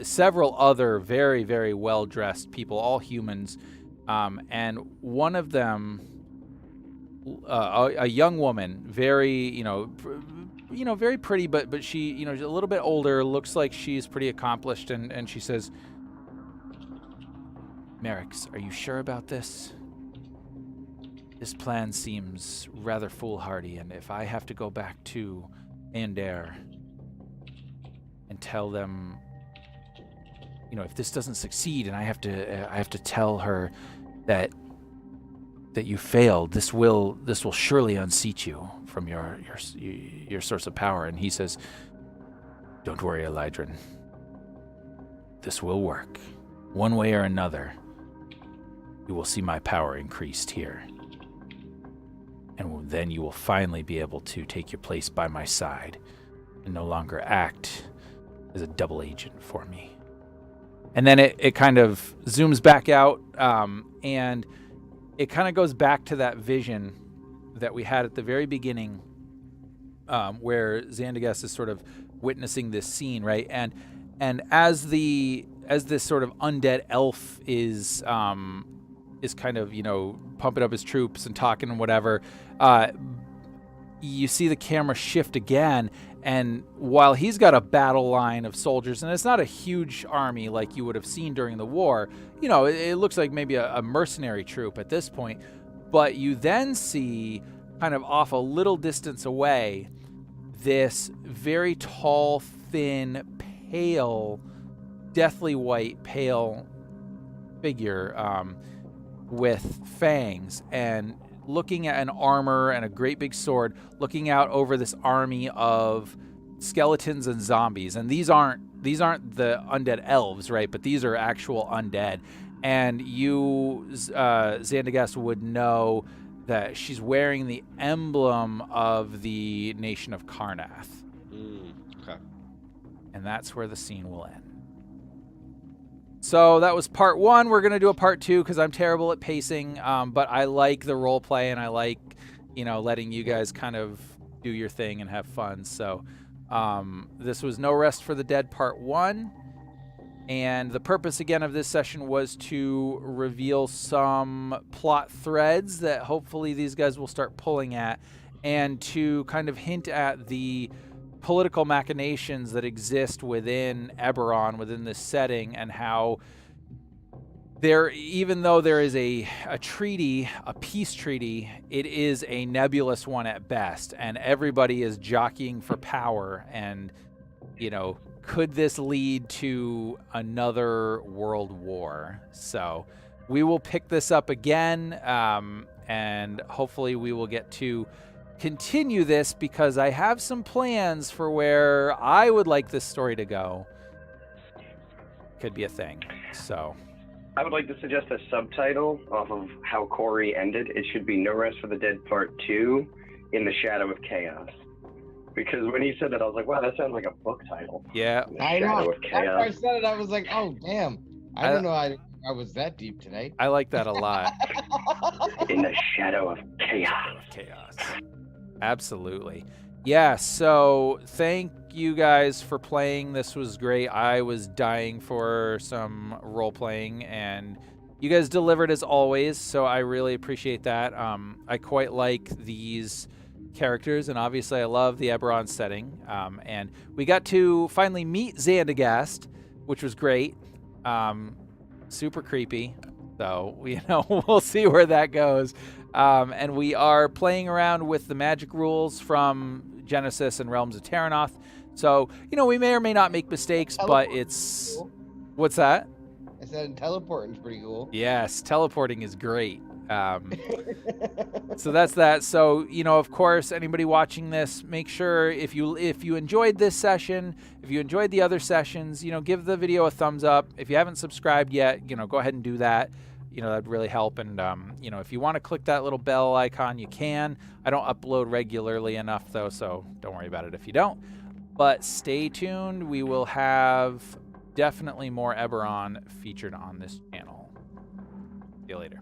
several other very, very well-dressed people, all humans, and one of them, a young woman, very, very pretty, but she, a little bit older, looks like she's pretty accomplished, and she says, Merrick's, are you sure about this? This plan seems rather foolhardy, and if I have to go back to Ander and tell them, if this doesn't succeed, and I have to tell her that you failed, this will surely unseat you from your source of power. And he says, don't worry, Elydrin. This will work. One way or another, you will see my power increased here. And then you will finally be able to take your place by my side and no longer act as a double agent for me. And then it kind of zooms back out, and it kind of goes back to that vision that we had at the very beginning, where Xandagast is sort of witnessing this scene, right? And as this sort of undead elf is kind of, you know, pumping up his troops and talking and whatever, you see the camera shift again, and while he's got a battle line of soldiers, and it's not a huge army like you would have seen during the war, you know, it looks like maybe a mercenary troop at this point, but you then see kind of off a little distance away this very tall, thin, pale, deathly white, pale figure with fangs, and looking at an armor and a great big sword, looking out over this army of skeletons and zombies. And these aren't the undead elves, right? But these are actual undead. And you, Xandagast, would know that she's wearing the emblem of the nation of Karnath. Okay. And that's where the scene will end. So that was part 1. We're going to do a part 2 because I'm terrible at pacing, but I like the role play, and I like, you know, letting you guys kind of do your thing and have fun. So this was No Rest for the Dead part 1. And the purpose, again, of this session was to reveal some plot threads that hopefully these guys will start pulling at, and to kind of hint at the political machinations that exist within Eberron, within this setting, and how there, even though there is a treaty, a peace treaty, it is a nebulous one at best, and everybody is jockeying for power. And, you know, could this lead to another world war? So we will pick this up again, and hopefully we will get to continue this, because I have some plans for where I would like this story to go. Could be a thing. So I would like to suggest a subtitle off of how Corey ended. It should be No Rest for the Dead Part 2, In the Shadow of Chaos. Because when he said that, I was like, wow, that sounds like a book title. yeah, In the I Shadow know. of After Chaos. I said it, I was like, oh, damn. I don't know I was that deep today. I like that a lot. In the Shadow of Chaos. Chaos. Absolutely. Yeah, so thank you guys for playing. This was great. I was dying for some role playing, and you guys delivered as always, so I really appreciate that. I quite like these characters, and obviously I love the Eberron setting. And we got to finally meet Xandagast, which was great. Super creepy. So, you know, we'll see where that goes. And we are playing around with the magic rules from Genesys and Realms of Terranoth. So, you know, we may or may not make mistakes, but it's... Cool. What's that? I said teleporting's pretty cool. Yes, teleporting is great. So that's that. So, you know, of course, anybody watching this, make sure if you enjoyed this session, if you enjoyed the other sessions, you know, give the video a thumbs up. If you haven't subscribed yet, you know, go ahead and do that. You know, that'd really help. And, you know, if you want to click that little bell icon, you can. I don't upload regularly enough, though, so don't worry about it if you don't. But stay tuned. We will have definitely more Eberron featured on this channel. See you later.